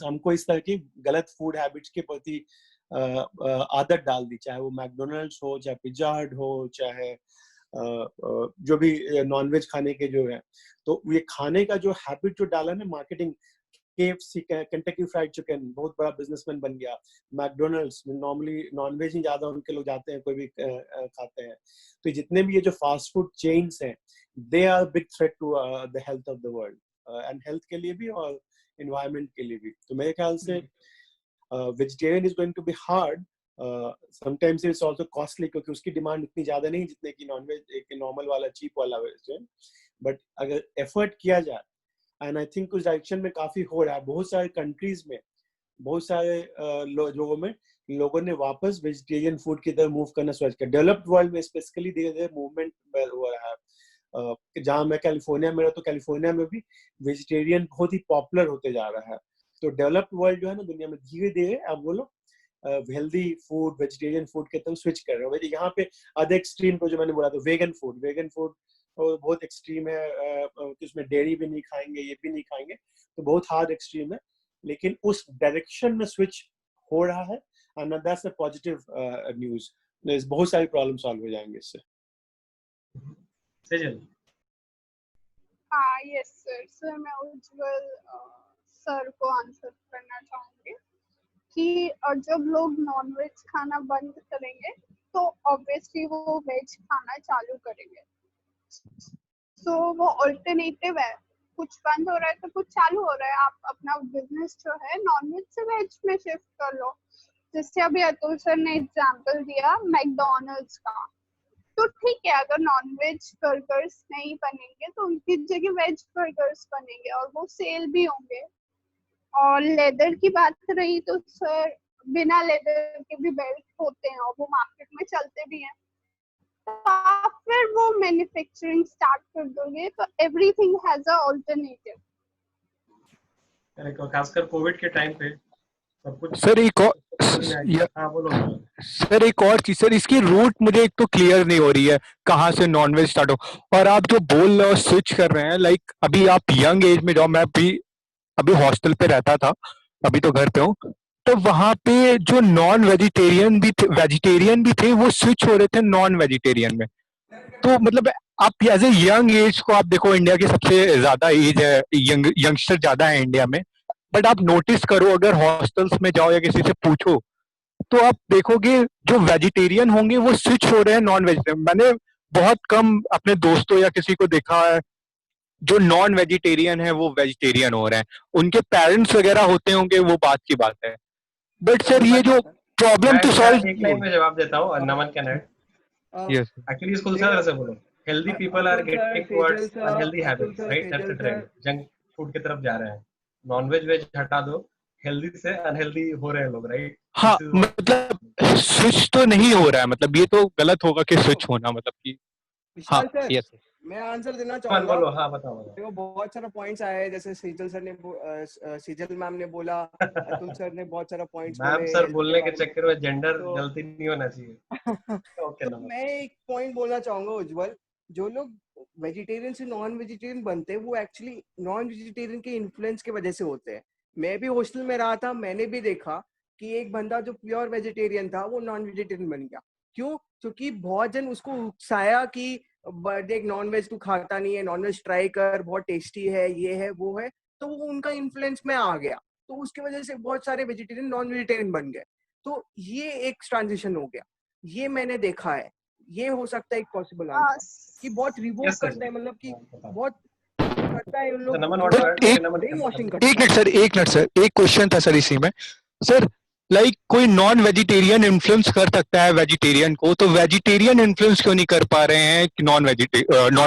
H: हमको इस तरह की गलत फूड हैबिट्स के प्रति आदत डाल दी, चाहे वो मैकडोनल्ड्स हो, चाहे पिज्जा हट हो, चाहे जो भी नॉनवेज खाने के जो है। तो ये खाने का जो हैबिट जो डाला ना, marketing, KFC, Kentucky fried chicken बहुत बड़ा बिजनेसमैन बन गया। मैकडोनल्ड्स नॉर्मली नॉनवेज ही ज्यादा उनके लोग जाते हैं, कोई भी खाते हैं। तो जितने भी ये जो फास्ट फूड चेन्स हैं, they are big threat to the health of the world, and health के लिए भी और एनवायरनमेंट के लिए भी। तो मेरे ख्याल से vegetarian is going to be hard, sometimes it's also costly, क्योंकि उसकी डिमांड इतनी ज्यादा नहीं जितने की नॉनवेज एक नॉर्मल वाला चीप वाला वेजिटेरियन। बट अगर एफर्ट किया जाए, एंड आई थिंक उस डायरेक्शन में काफी हो रहा है। बहुत सारे कंट्रीज में, बहुत सारे लोगों ने वापस वेजिटेरियन फूड की तरफ मूव करना शुरू किया। डेवलप्ड वर्ल्ड में स्पेसिफिकली धीरे धीरे मूवमेंट हो रहा है। जहां मैं कैलिफोर्निया में रहा, तो कैलिफोर्निया में भी वेजिटेरियन बहुत ही पॉपुलर होते जा रहा है। तो डेवलप्ड वर्ल्ड जो है ना दुनिया में, धीरे धीरे अब वो लोग हेल्दी फूड, वेजिटेरियन फूड के तरफ स्विच कर रहे हो। यहाँ पे अदर एक्सट्रीम को जो मैंने बोला, तो वेगन फूड और बहुत एक्सट्रीम है, उसमें डेयरी भी नहीं खाएंगे, ये भी नहीं खाएंगे, तो बहुत हार्ड एक्सट्रीम है। लेकिन उस डायरेक्शन में स्विच हो रहा है, and that's a positive news. बहुत सारी प्रॉब्लम सॉल्व हो जाएंगे इससे।
C: हाँ, यस सर मैं उज्जवल सर को आंसर करना चाहूंगी कि जब लोग नॉनवेज खाना बंद करेंगे तो ऑब्वियसली वो वेज खाना चालू करेंगे। सो वो ऑल्टरनेटिव है, कुछ बंद हो रहा है तो कुछ चालू हो रहा है। आप अपना बिजनेस जो है नॉनवेज से वेज में शिफ्ट कर लो। जैसे अभी अतुल सर ने एग्जांपल दिया मैकडोनल्ड्स का, तो ठीक है, अगर नॉन वेज बर्गर्स नहीं बनेंगे तो उनकी जगह वेज बर्गर्स बनेंगे और वो सेल भी होंगे। और लेदर की बात रही तो सर बिना लेदर के भी बेल्ट होते हैं और वो मार्केट में चलते भी हैं। तो आप फिर वो मैन्युफैक्चरिंग स्टार्ट कर दोगे तो एवरीथिंग हैज अ अल्टरनेटिव।
B: खासकर कोविड के टाइम पे सब कुछ
D: सर एक और
B: हाँ बोलो बोलो।
D: सर एक और चीज सर, इसकी रूट मुझे एक तो क्लियर नहीं हो रही है, कहाँ से नॉनवेज स्टार्ट हो। और आप जो बोल रहे हो स्विच कर रहे हैं, लाइक अभी आप यंग एज में जाओ, मैं भी अभी हॉस्टल पे रहता था, अभी तो घर पे हूँ, तो वहां पे जो नॉन वेजिटेरियन भी थे वो स्विच हो रहे थे नॉन वेजिटेरियन में। तो मतलब आप एज ए यंग एज को आप देखो, इंडिया की सबसे ज्यादा एज है, यंगस्टर ज्यादा है इंडिया में, बट आप नोटिस करो अगर हॉस्टल्स में जाओ या किसी से पूछो तो आप देखोगे जो वेजिटेरियन होंगे वो स्विच हो रहे हैं नॉन वेजिटेरियन। मैंने बहुत कम अपने दोस्तों या किसी को देखा है जो नॉन वेजिटेरियन है वो वेजिटेरियन हो रहे हैं। उनके पेरेंट्स वगैरह होते होंगे, वो बात की बात है, बट सर ये जो प्रॉब्लम तो सॉल्व
B: एक लाइन में जवाब देता हूँ, Naman can add.
D: Yes
B: actually इसको दूसरा तरह से बोलो, healthy people are getting towards unhealthy habits, right? That's the trend, junk food की तरफ जा रहे हैं। नॉनवेज वेज हटा दो, हेल्दी से अनहेल्दी हो रहे हैं लोग, राइट?
D: हाँ, मतलब स्विच तो नहीं हो रहा है, मतलब ये तो गलत होगा कि स्विच होना, मतलब कि हाँ
F: विशाल सर,
D: यस
F: मैं आंसर देना चाहूंगा।
B: बोलो, हाँ बताओ।
F: देखो बहुत सारा पॉइंट्स आए हैं, जैसे सीजल सर ने सीजल मैम ने बोला, अतुल सर ने बहुत सारा पॉइंट्स
B: मैम
F: बोले
B: सर
F: health
B: बोलने के
F: बारे में।
B: चक्कर में जेंडर
F: तो
B: गलती नहीं होना चाहिए। ओके
F: तो मैं एक पॉइंट बोलना चाहूंगा उज्जवल, जो लोग वेजिटेरियन से नॉन वेजिटेरियन बनते हैं वो एक्चुअली नॉन वेजिटेरियन के इन्फ्लुएंस की वजह से होते हैं। मैं भी हॉस्टल में रहा था, मैंने भी देखा कि एक बंदा जो प्योर वेजिटेरियन था वो नॉन वेजिटेरियन बन गया। क्यों? क्योंकि बहुत जन उसको उकसाया कि देख नॉन वेज तू खाता नहीं है, नॉन वेज ट्राई कर, बहुत टेस्टी है, ये है वो है, तो वो उनका इन्फ्लुएंस में आ गया, तो उसकी वजह से बहुत सारे वेजिटेरियन नॉन वेजिटेरियन बन गए। तो ये एक ट्रांजिशन हो गया, ये मैंने देखा है। ये हो सकता है एक पॉसिबल आंसर कि बहुत रिवोक करते हैं, मतलब कि बहुत करता है उन लोग ब्रेन वॉशिंग करते हैं।
D: एक मिनट सर, एक क्वेश्चन था सर इसी में। सर लाइक कोई नॉन वेजिटेरियन इन्फ्लुएंस कर सकता है वेजिटेरियन को, तो वेजिटेरियन इन्फ्लुएंस क्यों नहीं कर पा रहे हैं नॉन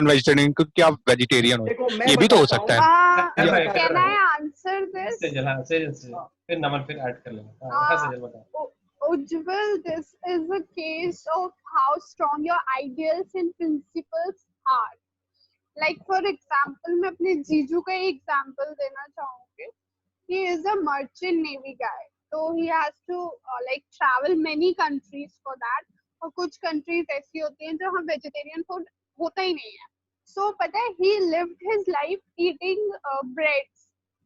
D: वेजिटेरियन को, क्या वेजिटेरियन हो,
F: देखो मैं
D: ये भी तो हो सकता है।
C: Can I answer this?
B: फिर नमन फिर ऐड कर लेना। हाँ सजल बताओ।
C: Ujjwal, this is a case of how strong your ideals and principles are. Like for example, मैं अपने जीजू का ही example देना चाहूँगी. He is a merchant navy guy, so he has to like travel many countries for that. और कुछ countries ऐसी होती हैं जो हम vegetarian food होता ही नहीं है. So पता है, he lived his life eating breads.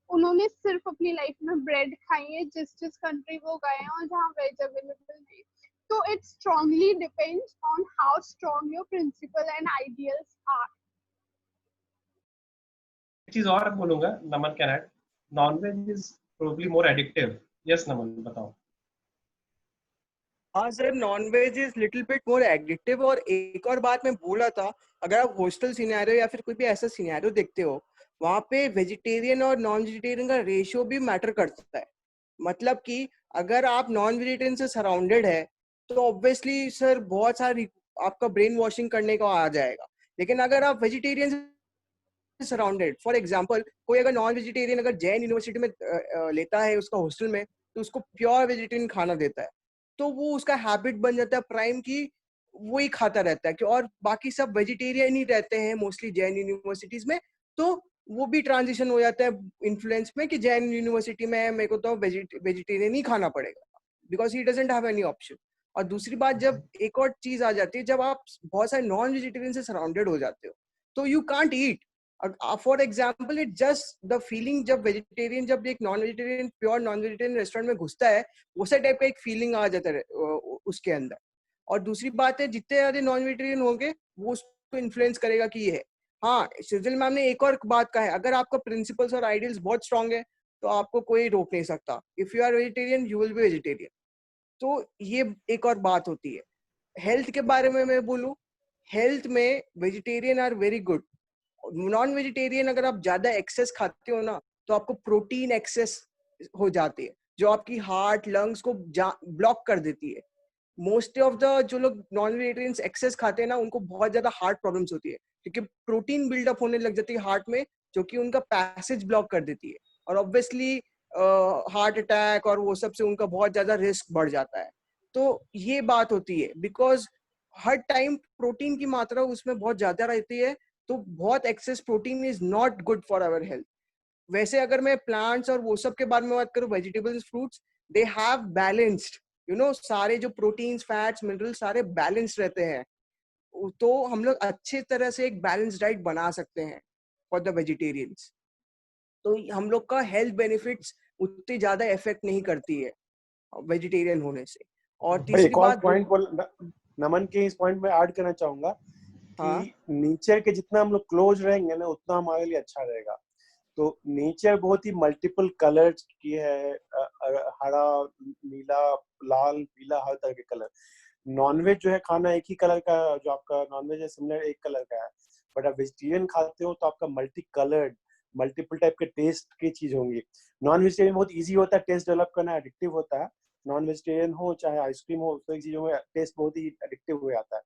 C: उन्होंने सिर्फ अपनी लाइफ में ब्रेड खाई है जिस जिस कंट्री वो गए हैं और जहाँ वेज अवेलेबल नहीं। तो it strongly depends on how strong your principle and ideals are.
B: एक चीज और बोलूंगा, Naman can add, non veg is probably more addictive. Yes Naman बताओ।
F: हाँ sir, non veg is little bit more addictive. और एक और बात मैं बोला था, अगर आप हॉस्टल सिनेरियो या फिर कोई भी ऐसा सिनेरियो देखते हो, वहाँ पे वेजिटेरियन और नॉन वेजिटेरियन का रेशियो भी मैटर करता है। मतलब कि अगर आप नॉन वेजिटेरियन से सराउंडेड है तो ऑब्वियसली सर बहुत सारी आपका ब्रेन वॉशिंग करने का आ जाएगा। लेकिन अगर आप वेजिटेरियन से सराउंडेड, फॉर एग्जांपल कोई अगर नॉन वेजिटेरियन अगर जैन यूनिवर्सिटी में लेता है उसका हॉस्टल में, तो उसको प्योर वेजिटेरियन खाना देता है, तो वो उसका हैबिट बन जाता है प्राइम की वो ही खाता रहता है कि, और बाकी सब वेजिटेरियन ही रहते हैं मोस्टली जैन यूनिवर्सिटीज में, तो वो भी ट्रांजिशन हो जाता है इन्फ्लुएंस में कि जैन यूनिवर्सिटी में मेरे को तो वेजिटेरियन ही खाना पड़ेगा because he doesn't have any option. और दूसरी बात, जब एक और चीज आ जाती है, जब आप बहुत सारे नॉन वेजिटेरियन से सराउंडेड हो जाते हो तो you can't eat. For example it just the feeling, जब वेजिटेरियन जब एक non vegetarian pure non vegetarian restaurant में घुसता है, उसी टाइप का एक फीलिंग आ जाता है उसके अंदर। और दूसरी बात है, जितने ज्यादा नॉन वेजिटेरियन होंगे वो उसको इन्फ्लुएंस करेगा कि ये है। हाँ, सिजल मैम ने एक और बात कहा है, अगर आपका प्रिंसिपल्स और आइडियल्स बहुत स्ट्रांग है तो आपको कोई रोक नहीं सकता। If you are vegetarian you will be vegetarian. तो ये एक और बात होती है। हेल्थ के बारे में मैं बोलूं, हेल्थ में vegetarian are very good. Non vegetarian अगर आप ज्यादा एक्सेस खाते हो ना, तो आपको प्रोटीन एक्सेस हो जाती है जो आपकी हार्ट लंग्स को ब्लॉक कर देती है। मोस्ट ऑफ द जो लोग नॉन वेजिटेरियंस एक्सेस खाते हैं ना, उनको बहुत ज्यादा हार्ट प्रॉब्लम्स होती है, क्योंकि प्रोटीन बिल्डअप होने लग जाती है हार्ट में, जो कि उनका पैसेज ब्लॉक कर देती है, और ऑब्वियसली हार्ट अटैक और वो सब से उनका बहुत ज्यादा रिस्क बढ़ जाता है। तो ये बात होती है, बिकॉज हर टाइम प्रोटीन की मात्रा उसमें बहुत ज्यादा रहती है, तो बहुत excess protein is not good for our health. वैसे अगर मैं प्लांट्स और वो सब के बारे में बात करूं, vegetables fruits, they have balanced, सारे जो प्रोटीन्स फैट्स मिनरल्स सारे बैलेंस्ड रहते हैं, तो हम लोग अच्छे तरह से एक बैलेंस डाइट बना सकते हैं फॉर द वेजिटेरियंस। तो हम लोग का हेल्थ बेनिफिट्स उतनी ज्यादा इफेक्ट नहीं करती है वेजिटेरियन होने से। और
H: भाई
F: तीसरी
H: एक और
F: बात
H: पॉइंट नमन के इस पॉइंट में ऐड करना चाहूंगा
F: हाँ
H: कि नेचर के जितना हम लोग क्लोज रहेंगे ना, उतना हमारे लिए अच्छा रहेगा। तो नेचर बहुत ही मल्टीपल कलर्स की है, हरा, नीला, लाल, पीला, हर तरह के कलर। नॉनवेज जो है खाना एक ही कलर का, जो आपका नॉनवेज है सिमिलर एक कलर का है, बट आप वेजिटेरियन खाते हो तो आपका मल्टी कलर्ड, मल्टीपल टाइप के टेस्ट की चीज होंगी। नॉन वेजिटेरियन बहुत इजी होता है टेस्ट डेवलप करना, एडिक्टिव होता है। नॉन वेजिटेरियन हो चाहे आइसक्रीम हो, तो चीजों में टेस्ट बहुत ही एडिक्टिव हो जाता है।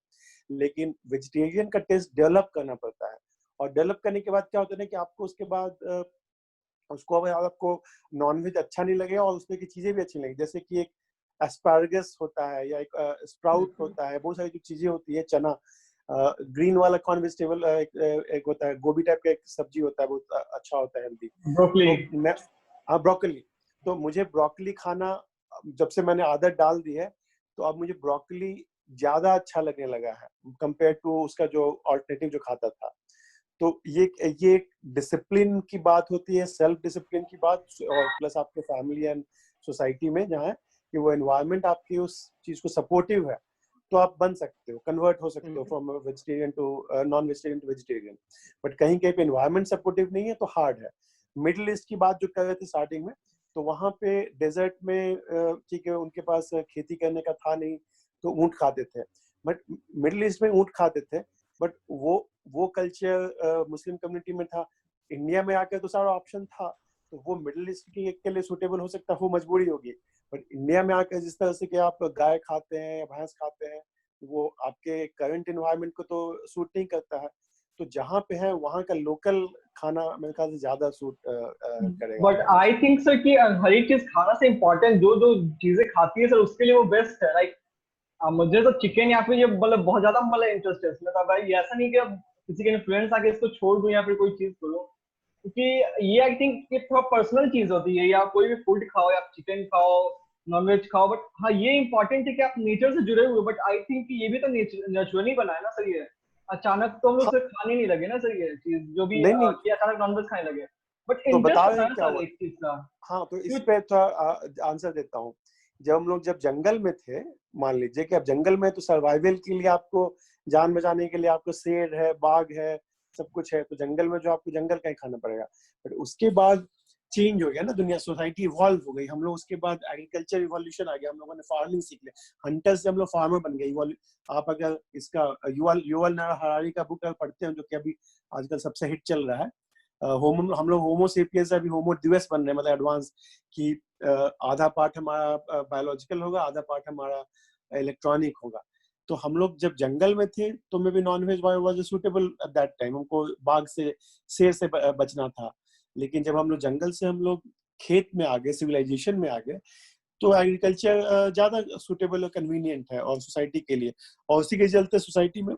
H: लेकिन वेजिटेरियन का टेस्ट डेवलप करना पड़ता है, और डेवलप करने के बाद क्या होता है ना कि आपको उसके बाद उसको अगर आपको नॉनवेज अच्छा नहीं लगेगा और उसमें की चीजें भी अच्छी नहीं लगेगी, जैसे कि एक एस्पारगस होता है या एक स्प्राउट होता है, बहुत सारी जो चीजें होती है, चना, ग्रीन वाला कॉर्न वेजिटेबल, एक होता है गोभी टाइप का एक सब्जी होता है, बहुत अच्छा होता है, हेल्दी।
B: ब्रोकली।
H: तो मैं हाँ ब्रोकली, तो मुझे ब्रोकली खाना जब से मैंने आदत डाल दी है, तो अब मुझे ब्रोकली ज्यादा अच्छा लगने लगा है कंपेयर टू उसका जो ऑल्टरनेटिव जो खाता था। तो ये एक डिसिप्लिन की बात होती है, सेल्फ डिसिप्लिन की बात, और प्लस आपके फैमिली एंड सोसाइटी में जहाँ है कि वो एनवायरनमेंट आपकी उस चीज को सपोर्टिव है, तो आप बन सकते हो, कन्वर्ट हो सकते हो from vegetarian to non vegetarian to vegetarian. But कहीं कहीं पे एनवायरनमेंट सपोर्टिव नहीं है तो हार्ड है। मिडिल ईस्ट की बात जो कर रहे थे स्टार्टिंग में, तो वहां पे डेजर्ट में ठीक है उनके पास खेती करने का था नहीं, तो ऊंट खाते थे। बट मिडिल ईस्ट में ऊंट खाते थे, बट वो कल्चर मुस्लिम कम्युनिटी में था। इंडिया में आकर तो सारा ऑप्शन था, तो वो मिडिल ईस्ट के लिए सुटेबल हो सकता है, वो मजबूरी होगी। बट इंडिया में आकर जिस तरह से कि आप गाय खाते हैं या भैंस खाते हैं, वो आपके करंट एनवायरनमेंट को तो सूट नहीं करता है। तो जहाँ पे है वहाँ का लोकल खाना मेरे ख्याल से ज्यादा सूट करेगा
I: बट
H: आपको।
I: आई थिंक सर कि हर एक चीज खाना से इम्पोर्टेंट जो जो चीजें खाती है सर उसके लिए वो बेस्ट है। लाइक मुझे तो चिकन या फिर ये मतलब बहुत ज्यादा मतलब इंटरेस्ट है इसमें, तो भाई ऐसा नहीं कि अब किसी के इन्फ्लुएंस आके इसको छोड़ दूं या फिर कोई चीज करो, क्योंकि ये आई थिंक ये थोड़ा पर्सनल चीज होती है। या कोई भी फूड खाओ या चिकन खाओ नॉनवेज खाओ, बट हाँ ये इंपॉर्टेंट है कि आप नेचर से जुड़े हुए। बट आई थिंक ये भी तो नेचुरली बना है ना सर, ये अचानक तो हम लोग
H: हाँ,
I: सिर्फ खाने नहीं लगे ना सर ये चीज जो भी
H: नहीं नहीं,
I: कि अचानक नॉनवेज खाने लगे, बट
H: तो
I: इंटरेस्ट
H: बता
I: होता
H: रहे
I: है
H: हैं
I: ना
H: क्या
I: सर
H: हुआ।
I: एक चीज का।
H: हाँ, तो इस
I: क्यों-
H: पे थोड़ा आंसर देता हूँ। जब जंगल में थे, मान लीजिए कि आप जंगल में, तो सर्वाइवल के लिए आपको, जान बचाने के लिए आपको शेर है, बाघ है, सब कुछ है, तो जंगल में जो आपको जंगल का ही खाना पड़ेगा। बट उसके बाद चेंज हो गया ना दुनिया, सोसाइटी इवॉल्व हो गई, हम लोग उसके बाद एग्रीकल्चर इवोल्यूशन आ गया, हम लोगों ने फार्मिंग सीख लिया, हंटर से हम लोग फार्मर बन गए। आप अगर इसका युवल युवल नोआ हरारी का बुक पढ़ते हैं, जो कि अभी आजकल सबसे हिट चल रहा है, होमो, हम लोग होमो सेपियंस अभी होमो ड्यूस बन रहे हैं, मतलब एडवांस, कि आधा पार्ट हमारा बायोलॉजिकल होगा, आधा पार्ट हमारा इलेक्ट्रॉनिक होगा। तो हम लोग जब जंगल में थे तो maybe non veg was suitable at that time, हमको बाघ से, शेर से बचना था। लेकिन जब हम लोग जंगल से हम लोग खेत में आ गए, सिविलाइजेशन में आ गए, तो एग्रीकल्चर ज्यादा सूटेबल और कन्वीनियंट है और सोसाइटी के लिए। और उसी के चलते सोसाइटी में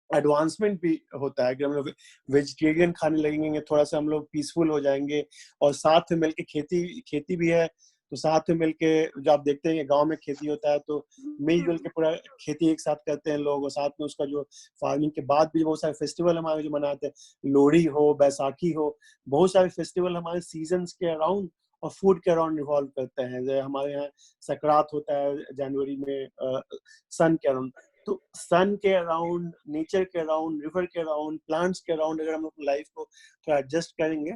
H: एडवांसमेंट भी होता है कि हम लोग वेजिटेरियन खाने लगेंगे, थोड़ा सा हम लोग पीसफुल हो जाएंगे, और साथ में मिलके खेती खेती भी है, तो साथ में मिलके, जो आप देखते हैं गांव में खेती होता है, तो मिलजुल के पूरा खेती एक साथ करते हैं लोग, और साथ में उसका जो फार्मिंग के बाद भी बहुत सारे फेस्टिवल हमारे जो मनाते हैं, लोहड़ी हो, बैसाखी हो, बहुत सारे फेस्टिवल हमारे सीजन्स के अराउंड और फूड के अराउंड इन्वॉल्व करते हैं। जैसे हमारे यहाँ सकरात होता है जनवरी में, सन के अराउंड। तो सन के अराउंड, नेचर के अराउंड, रिवर के अराउंड, प्लांट्स के अराउंड अगर हम लोग लाइफ को थोड़ा एडजस्ट करेंगे,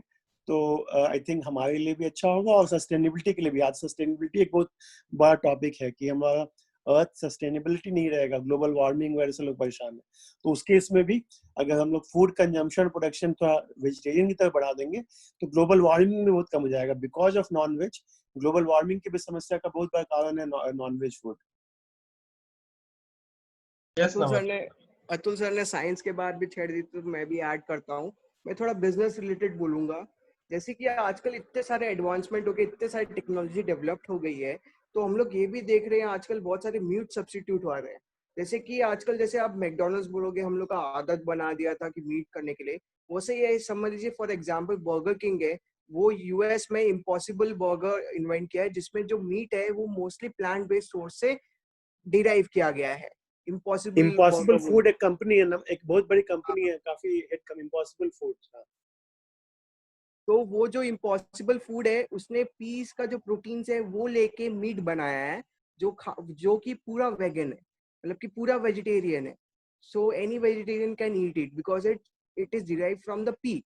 H: तो आई थिंक हमारे लिए भी अच्छा होगा, और सस्टेनेबिलिटी के लिए भी। आज सस्टेनेबिलिटी एक बहुत बड़ा टॉपिक है कि हमारा अर्थ सस्टेनेबिलिटी नहीं रहेगा, ग्लोबल वार्मिंग वगैरह से लोग परेशान है। तो उस केस में भी अगर हम लोग फूड कंजम्पशन प्रोडक्शन थोड़ा वेजिटेरियन की तरफ बढ़ा देंगे, तो ग्लोबल वार्मिंग भी बहुत कम हो जाएगा। Because of non veg, global warming की भी समस्या का बहुत बड़ा कारण है non veg food.
B: Yes Naman.
F: Atul sir ने साइंस के बाद भी छेड़ दी, तो मैं भी ऐड करता हूँ। मैं थोड़ा बिजनेस रिलेटेड बोलूंगा। जैसे कि आजकल इतने सारे एडवांसमेंट हो गए, इतने सारी टेक्नोलॉजी डेवलप्ड हो गई है, तो हम लोग ये भी देख रहे हैं आजकल बहुत सारे म्यूट सब्स्टिट्यूट आ रहे हैं। जैसे कि आजकल जैसे आप मैकडोनल्ड्स बोलोगे, हम लोग का आदत बना दिया था कि मीट करने के लिए, वैसे ये समझ लीजिए फॉर एग्जाम्पल बर्गर किंग है, वो यूएस में इम्पॉसिबल बर्गर इन्वेंट किया है, जिसमें जो मीट है वो मोस्टली प्लांट बेस्ड सोर्स से डिराइव किया गया है। इम्पॉसिबल
H: इम्पॉसिबल
F: बर्गर
H: फूड एक कंपनी है ना, एक बहुत बड़ी कंपनी है, काफी हिट इम्पॉसिबल फूड।
F: तो वो जो इम्पॉसिबल फूड है, उसने पीस का जो प्रोटीन्स है वो लेके मीट बनाया है, जो कि पूरा वेगन है, मतलब कि पूरा वेजिटेरियन है। So any vegetarian can eat it because it is derive from the P.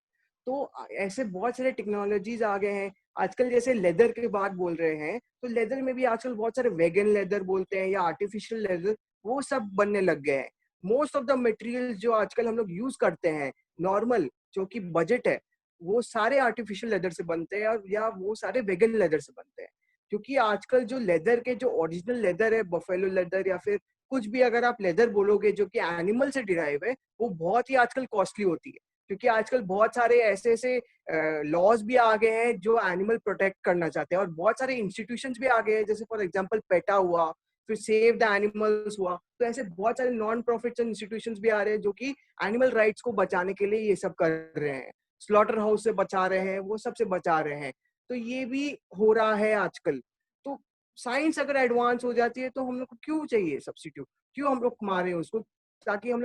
F: तो ऐसे बहुत सारे टेक्नोलॉजीज आ गए हैं आजकल। जैसे लेदर की बात बोल रहे हैं, तो लेदर में भी आजकल बहुत सारे वेगन लेदर बोलते हैं या आर्टिफिशियल लेदर, वो सब बनने लग गए हैं। मोस्ट ऑफ द मटेरियल्स जो आजकल हम लोग यूज करते हैं नॉर्मल, जो कि बजट है, वो सारे आर्टिफिशियल लेदर से बनते हैं, और या वो सारे वेगन लेदर से बनते हैं। क्योंकि आजकल जो लेदर के जो ओरिजिनल लेदर है, बफेलो लेदर या फिर कुछ भी अगर आप लेदर बोलोगे जो कि एनिमल से डिराइव है, वो बहुत ही आजकल कॉस्टली होती है। क्योंकि आजकल बहुत सारे ऐसे ऐसे लॉज भी आ गए हैं जो एनिमल प्रोटेक्ट करना चाहते हैं, और बहुत सारे इंस्टीट्यूशंस भी आ गए हैं, जैसे फॉर एग्जांपल पेटा हुआ, फिर सेव द एनिमल्स हुआ। तो ऐसे बहुत सारे नॉन प्रॉफिट इंस्टीट्यूशंस भी आ रहे हैं जो कि एनिमल राइट्स को बचाने के लिए ये सब कर रहे हैं, स्लॉटर हाउस से बचा रहे हैं, वो सब से बचा रहे हैं। तो ये भी हो रहा है आजकल। तो साइंस अगर एडवांस हो जाती है तो हम लोग को क्यों चाहिए सब्स्टिट्यूट, क्यों हम लोग मारे उसको, ताकि हम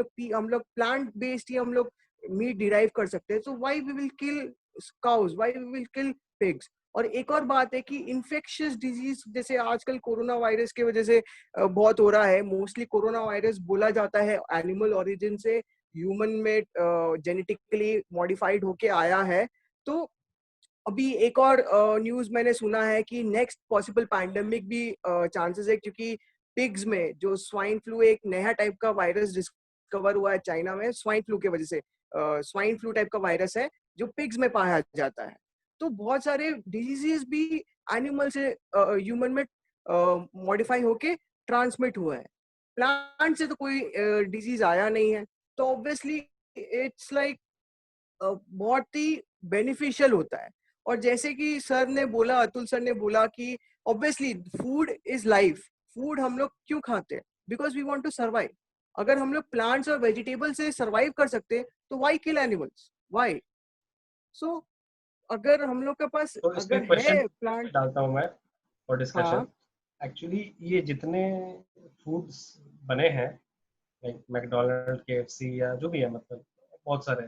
F: लोग प्लांट बेस्ड ही हम लोग मीट डिराइव कर सकते हैं। So why we will kill cows, why we will kill pigs. और एक और बात है कि इन्फेक्शियस डिजीज जैसे आजकल कोरोना वायरस की वजह से बहुत हो रहा है। मोस्टली कोरोना वायरस बोला जाता है एनिमल ओरिजिन से ह्यूमन में जेनेटिकली मॉडिफाइड होके आया है। तो अभी एक और न्यूज मैंने सुना है कि नेक्स्ट पॉसिबल पैंडेमिक भी चांसेस है, क्योंकि पिग्स में जो स्वाइन फ्लू, एक नया टाइप का वायरस डिस्कवर हुआ है चाइना में स्वाइन फ्लू की वजह से। स्वाइन फ्लू टाइप का वायरस है जो पिग्स में पाया जाता है। तो बहुत सारे डिजीजेस भी एनिमल से ह्यूमन में मॉडिफाई होके ट्रांसमिट हुआ है। प्लांट से तो कोई डिजीज आया नहीं है। तो ऑब्वियसली इट्स लाइक बहुत ही बेनिफिशियल होता है। और जैसे कि सर ने बोला, अतुल सर ने बोला कि obviously food is life. Food हम लोग क्यों खाते हैं? Because we want to survive. अगर हम लोग प्लांट्स और वेजिटेबल से सर्वाइव कर सकते हैं तो व्हाई किल एनिमल्स, व्हाई? सो अगर हम लोग के पास
B: तो इसमें
F: अगर
B: क्वेश्चन
F: है प्लांट।
B: डालता हूँ मैं फॉर डिस्कशन।
F: हाँ
B: एक्चुअली ये जितने फूड्स बने हैं लाइक मैकडोनल्ड, केएफसी या जो भी है, मतलब बहुत सारे,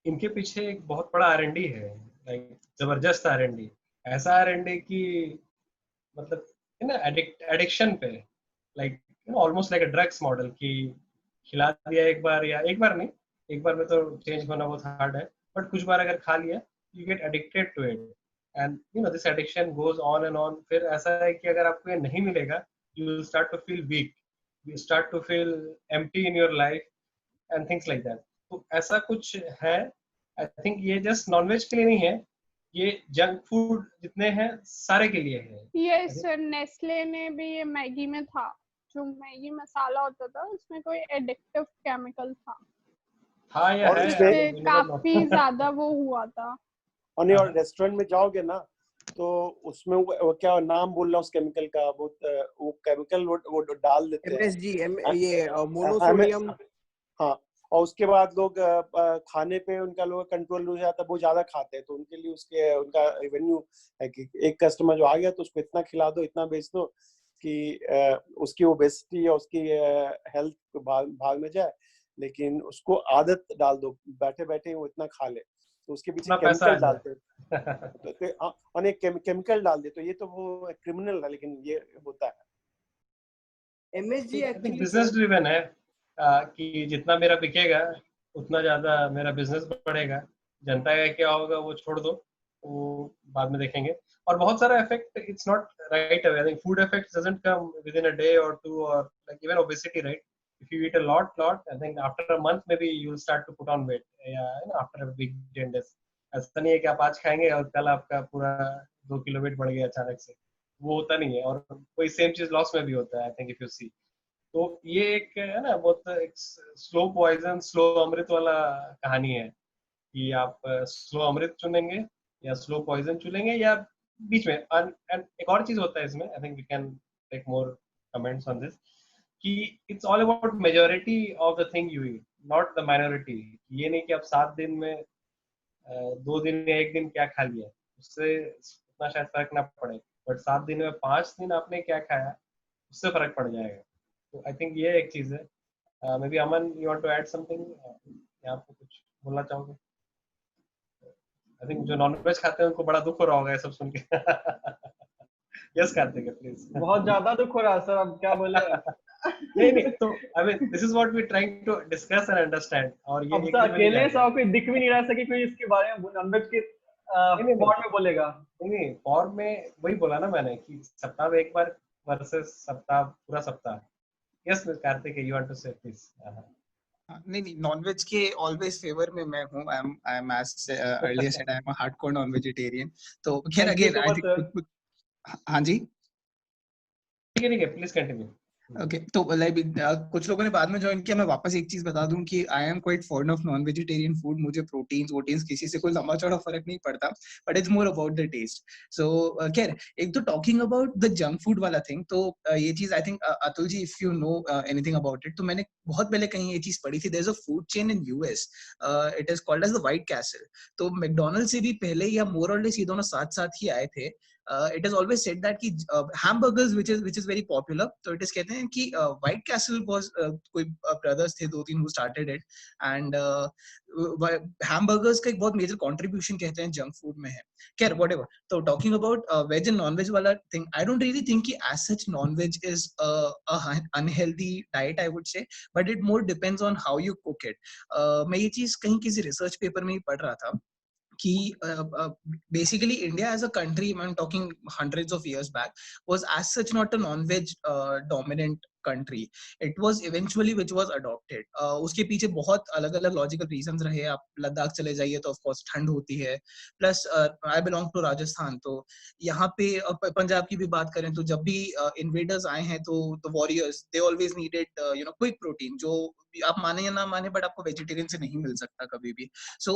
B: इनके पीछे एक बहुत बड़ा R&D है, लाइक जबरदस्त R&D। ऐसा R&D कि मतलब है ना, एडिक्शन पे, लाइक ऑलमोस्ट लाइक अ ड्रग्स मॉडल की। खिला दिया एक बार, या एक बार नहीं, एक बार में तो चेंज होना बहुत हार्ड है, बट कुछ बार अगर खा लिया you get addicted to it, and this addiction goes on and on. फिर ऐसा है कि अगर आपको ये नहीं मिलेगा, you will start to feel weak, you start to feel empty in your life and things like that. तो ऐसा कुछ है। आई थिंक ये जस्ट नॉनवेज के लिए नहीं है, ये जंक फूड जितने हैं सारे के लिए है।
C: यस सर, नेस्ले ने भी ये मैगी में था, जो मैगी मसाला होता था उसमें कोई एडिक्टिव केमिकल था,
B: हाँ या
H: और
B: है,
H: इसमें
C: जिससे
B: we never know।
C: काफी ज्यादा वो हुआ था।
H: और रेस्टोरेंट में जाओगे ना, तो उसमें वो क्या नाम बोल रहा हूँ उस केमिकल का, वो केमिकल वो डाल देते हैं।
F: MSG, ये मोनोसोडियम।
H: हाँ, और उसके बाद लोग खाने पे उनका लोग कंट्रोल हो जाता है, वो ज्यादा खाते हैं, तो उनके लिए उनका रेवेन्यू है कि एक कस्टमर जो आ गया तो उसको इतना खिला दो, इतना बेच दो कि उसकी ओबेसिटी या उसकी हेल्थ भाग में जाए, लेकिन उसको आदत डाल दो, बैठे बैठे वो इतना खा ले, तो उसके पीछे केमिकल डालते हैं। और एक केमिकल डाल दे, तो ये तो वो क्रिमिनल है, लेकिन ये होता है।
F: MSG एक्चुअली
B: बिजनेस ड्रिवन है कि जितना मेरा बिकेगा उतना ज्यादा मेरा बिजनेस बढ़ेगा। जनता का क्या होगा वो छोड़ दो, वो बाद में देखेंगे। और बहुत सारा effect, it's not right away. I think food effect doesn't come with in a day और टू, और like even obesity, right? if you eat a lot, I think after a month maybe you will start to put on weight, after a big 10 days। ऐसा नहीं है कि आप आज खाएंगे और कल आपका पूरा 2 किलो वेट बढ़ गया अचानक से, वो होता नहीं है। और कोई सेम चीज लॉस में भी होता है, I think if you see. तो ये एक है ना बहुत एक स्लो पॉइजन स्लो अमृत वाला कहानी है कि आप स्लो अमृत चुनेंगे या स्लो पॉइजन चुनेंगे या बीच में। एंड एक और चीज होता है इसमें, I think we can take more comments on this, कि it's all about majority of the thing you eat, not the minority. ये नहीं कि आप 7 दिन में 2 दिन या 1 दिन क्या खा लिया, उससे उतना शायद फर्क ना पड़े, बट 7 दिन में 5 दिन आपने क्या खाया उससे फर्क पड़ जाएगा। तो आई थिंक ये एक चीज है। Maybe Aman, you want to add something, यहाँ पे कुछ बोलना चाहोगे? आई थिंक जो नॉनवेज खाते हैं उनको बड़ा दुख हो रहा होगा ये सब सुन के। Yes Kartik please.
I: बहुत ज्यादा दुख हो रहा है सर, अब क्या बोले।
B: नहीं तो I mean this is what we trying to discuss and understand. और ये
I: अब
B: एक
I: सर
B: दिन में नहीं
I: अकेले
B: जाएगा।
I: से कोई दिख भी नहीं रह सके, कोई इसके बारे में नॉनवेज के
B: नहीं,
I: फॉर्म में बोलेगा।
B: नहीं फॉर्म में वही बोला ना मैंने कि सप्ताह में एक बार वर्सेस सप्ताह पूरा सप्ताह। Yes Kartik, you want to say please.
E: नहीं, नॉनवेज के ऑलवेज फेवर में मैं हूँ। I am as earlier said, I am a hardcore non vegetarian. तो खैर
I: Thank you
E: again
I: so
E: I
I: much, sir.
E: Think, हाँ जी,
B: ठीक है प्लीज कंटिन्यू।
E: ओके। तो लाइक कुछ लोगों ने बाद में ज्वाइन किया। मैं वापस एक चीज बता दूं कि I am quite fond of non vegetarian food. मुझे प्रोटीन्स वोटीन्स किसी से कोई लंबा चौड़ा फर्क नहीं पड़ता, but it's more about the taste. So खैर, एक तो talking about the junk food वाला थिंग, तो ये चीज I think Atul ji, if you know anything about it, तो मैंने बहुत पहले कहीं ये चीज पढ़ी थी। There is a food chain in US, it is called as the white castle. तो मैकडॉनल्ड से भी पहले या मोर और लेस ये दोनों साथ साथ ही आए थे। It is always said that कि hamburgers which is very popular, तो it is कहते हैं कि White Castle was कोई brothers थे 2-3 who started it, and hamburgers का एक बहुत major contribution कहते हैं junk food में है। खैर whatever, तो talking about veg and non-veg वाला thing, I don't really think कि as such non-veg is a unhealthy diet, I would say, but it more depends on how you cook it. मैं ये चीज कहीं किसी research paper में ही पढ़ रहा था कि basically India as a country, I'm talking hundreds of years back, was as such not a non-veg dominant country. It was eventually which was adopted. उसके पीछे बहुत अलग अलग logical reasons रहे। आप लद्दाख चले जाइए तो of course ठंड होती है, plus I belong to Rajasthan, तो यहाँ पे पंजाब की भी बात करें तो जब भी invaders आए हैं तो the warriors they always needed quick protein, जो आप माने या ना माने बट आपको वेजिटेरियन से नहीं मिल सकता कभी भी। सो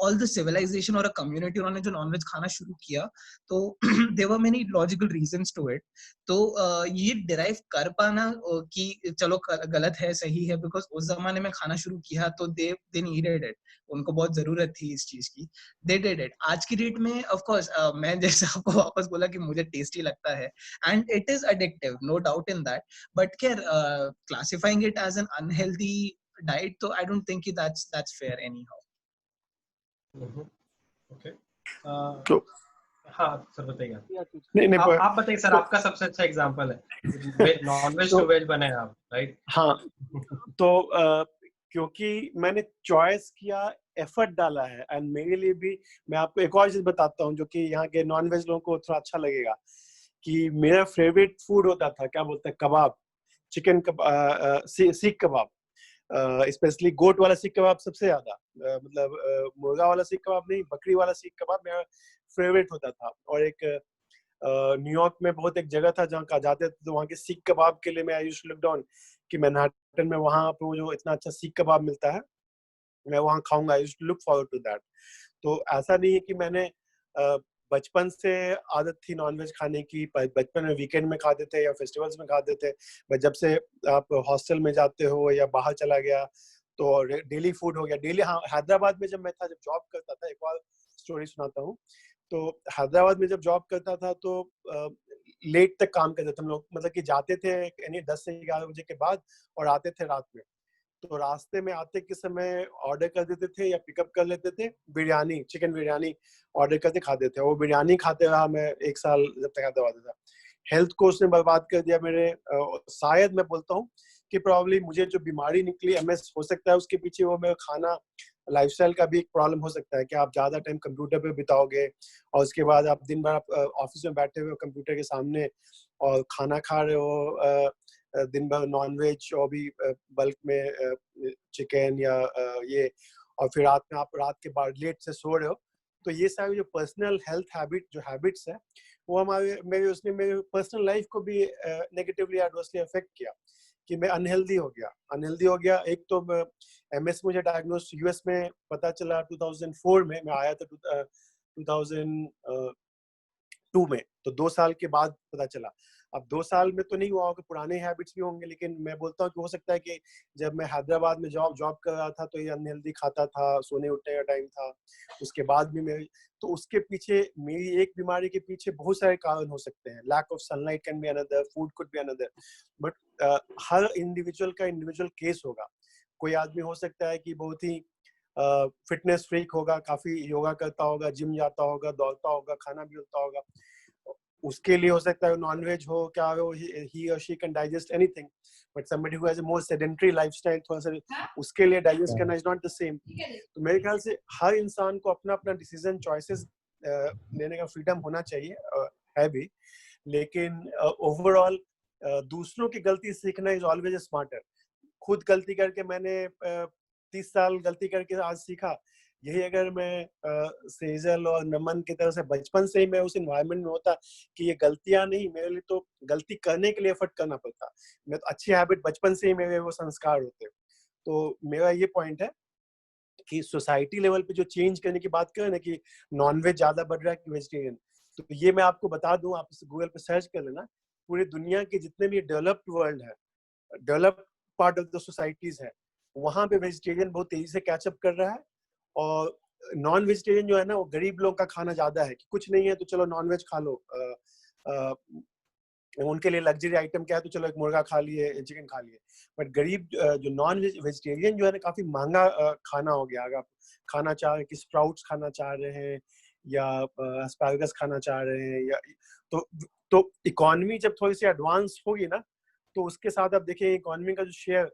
E: ऑल द सिविलाइजेशन और अ कम्युनिटी, उन्होंने जो नॉनवेज खाना शुरू किया, तो there were many logical reasons to it. तो ये डिराइव कर पाना कि चलो गलत है सही है, बिकॉज उस जमाने में खाना शुरू किया तो दे नीडेड इट, उनको बहुत जरूरत थी इस चीज की, दे डिड इट। आज की डेट में ऑफ कोर्स मैं जैसे आपको वापस बोला कि मुझे टेस्टी लगता है and it is addictive, no doubt in that, but खैर classifying it as an unhealthy diet, so I don't think that's fair anyhow.
B: Okay
H: तो
B: हाँ सर बताइए।
H: नहीं
B: आप बताइए सर, आपका सबसे अच्छा एग्जांपल है नॉन वेज टू वेज बने आप, राइट?
H: हाँ, तो क्योंकि मैंने चॉइस किया, एफर्ट डाला है, एंड मेरे लिए भी मैं आपको एक और चीज बताता हूँ जो कि यहाँ के नॉन वेज लोगों को थोड़ा अच्छा लगेगा, कि मेरा फेवरेट फूड होता था, क्या बोलते हैं, कबाब, चिकन कबाब, सीख कबाब, स्पेशली गोट वाला सीख कबाब सबसे ज्यादा, मतलब मुर्गा वाला सीख कबाब नहीं, बकरी वाला सीख कबाब मेरा फेवरेट होता था। और एक न्यूयॉर्क में बहुत एक जगह था जहाँ जाते थे, तो वहाँ के सीख कबाब के लिए मैं I used to look down कि मैनहट्टन में वहाँ पे जो इतना अच्छा सीख कबाब मिलता है मैं वहाँ खाऊंगा, I used to look forward to that. तो ऐसा नहीं है कि मैंने बचपन से आदत थी नॉनवेज खाने की, बचपन में वीकेंड में खाते थे या फेस्टिवल्स में खाते थे, बट जब से आप हॉस्टल में जाते हो या बाहर चला गया तो डेली फूड हो गया। डेली, हाँ, हैदराबाद में जब मैं था, जब जॉब करता था, एक और स्टोरी सुनाता हूँ। तो हैदराबाद में जब जॉब करता था तो लेट तक काम करते थे हम लोग, मतलब कि जाते थे यानी 10 से 11 बजे के बाद और आते थे रात में। तो रास्ते में आते के समय ऑर्डर कर देते थे या पिकअप कर लेते थे बिरयानी, चिकन बिरयानी ऑर्डर करके खाते थे। वो बिरयानी खाते रहा मैं 1 साल जब तक हैदराबाद था। हेल्थ को उसने बर्बाद कर दिया मेरे। शायद मैं बोलता हूँ कि प्रॉब्ली मुझे जो बीमारी निकली एमएस हो सकता है उसके पीछे वो मेरा खाना लाइफस्टाइल का भी एक प्रॉब्लम हो सकता है कि आप ज्यादा टाइम कंप्यूटर पे बिताओगे और उसके बाद आप दिन भर आप ऑफिस में बैठे हुए कंप्यूटर के सामने और खाना खा रहे हो दिन भर नॉनवेज और भी बल्क में चिकन या ये, और फिर रात में आप रात के बाद लेट से सो रहे हो। तो ये सारी जो पर्सनल हेल्थ हैबिट जो हैबिट्स है वो हमारे उसने मेरे पर्सनल लाइफ को भी नेगेटिवली एडवर्सली अफेक्ट किया कि मैं अनहेल्दी हो गया। एक तो MS मुझे डायग्नोस US में पता चला 2004 में, मैं आया था 2002 में, तो 2 साल के बाद पता चला। अब 2 साल में तो नहीं हुआ होगा, पुराने हैबिट्स भी होंगे, लेकिन मैं बोलता हूँ कि हो सकता है कि जब मैं हैदराबाद में जॉब कर रहा था तो ये अनहेल्दी खाता था, सोने उठने का टाइम था, उसके बाद भी मेरी, तो उसके पीछे मेरी एक बीमारी के पीछे बहुत सारे कारण हो सकते हैं। Lack of sunlight can be another, food could be another, but हर इंडिविजुअल का इंडिविजुअल केस होगा। कोई आदमी हो सकता है कि बहुत ही फिटनेस फ्रीक होगा, काफी योगा करता होगा, जिम जाता होगा, दौड़ता होगा, खाना भी होता होगा, उसके लिए हो सकता है नॉनवेज हो, क्या हो, he or she can digest anything, but somebody who has a more sedentary lifestyle, थोड़ा सा उसके लिए डाइजेस्ट करना is not the same। तो मेरे ख्याल से हर इंसान को अपना अपना डिसीजन चॉइसेस लेने का फ्रीडम होना चाहिए, है भी, लेकिन ओवरऑल दूसरों की गलती सीखना इज ऑलवेज स्मार्टर। खुद गलती करके मैंने 30 साल गलती करके आज सीखा, यही अगर मैं सेजल और नमन की तरह से बचपन से ही मैं उस एनवायरनमेंट में होता कि ये गलतियां नहीं, मेरे लिए तो गलती करने के लिए एफर्ट करना पड़ता, मैं तो अच्छी हैबिट बचपन से ही मेरे वो संस्कार होते। तो मेरा ये पॉइंट है कि सोसाइटी लेवल पे जो चेंज करने की बात करें ना कि नॉनवेज ज्यादा बढ़ रहा है कि वेजिटेरियन, तो ये मैं आपको बता दूं, आप गूगल पे सर्च कर लेना, पूरी दुनिया के जितने भी डेवलप्ड वर्ल्ड है, developed part of the societies है, वहां पे वेजिटेरियन बहुत तेजी से कैचअप कर रहा है, और नॉन वेजिटेरियन जो है ना वो गरीब लोग का खाना ज्यादा है कि कुछ नहीं है तो चलो नॉनवेज खा लो, उनके लिए लग्जरी आइटम क्या है तो चलो एक मुर्गा खा लिए, चिकन खा लिए, बट गरीब जो नॉन वेजिटेरियन जो है ना काफी महंगा खाना हो गया। अगर आप खाना चाह रहे हैं कि स्प्राउट्स खाना चाह रहे हैं या एस्पैरागस खाना चाह रहे हैं, या तो इकोनॉमी जब थोड़ी सी एडवांस होगी ना, तो उसके साथ आप देखिए इकोनॉमी का जो शेयर,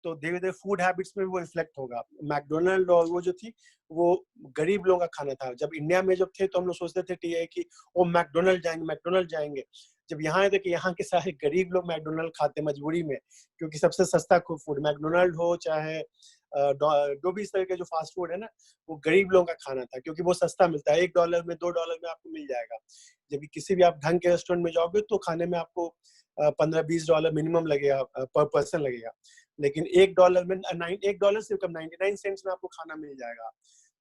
H: तो धीरे धीरे फूड हैबिट्स में भी वो रिफ्लेक्ट होगा। मैकडोनल्ड और वो जो थी वो गरीब लोगों का खाना था। जब इंडिया में जब थे तो हम लोग सोचते थे कि वो मैकडोनल्ड जाएंगे। जब यहाँ आए थे कि यहाँ के सारे गरीब लोग मैकडोनल्ड खाते मजबूरी में, क्योंकि सबसे सस्ता फूड मैकडोनल्ड हो चाहे जो भी इस तरह के जो फास्ट फूड है ना, वो गरीब लोगों का खाना था, क्योंकि वो सस्ता मिलता है, $1 में $2 में आपको मिल जाएगा। जब किसी भी आप ढंग के रेस्टोरेंट में जाओगे तो खाने में आपको $15-20 मिनिमम लगेगा, पर पर्सन लगेगा, लेकिन $1 में $1 से कम 99 सेंट्स में आपको खाना मिल जाएगा।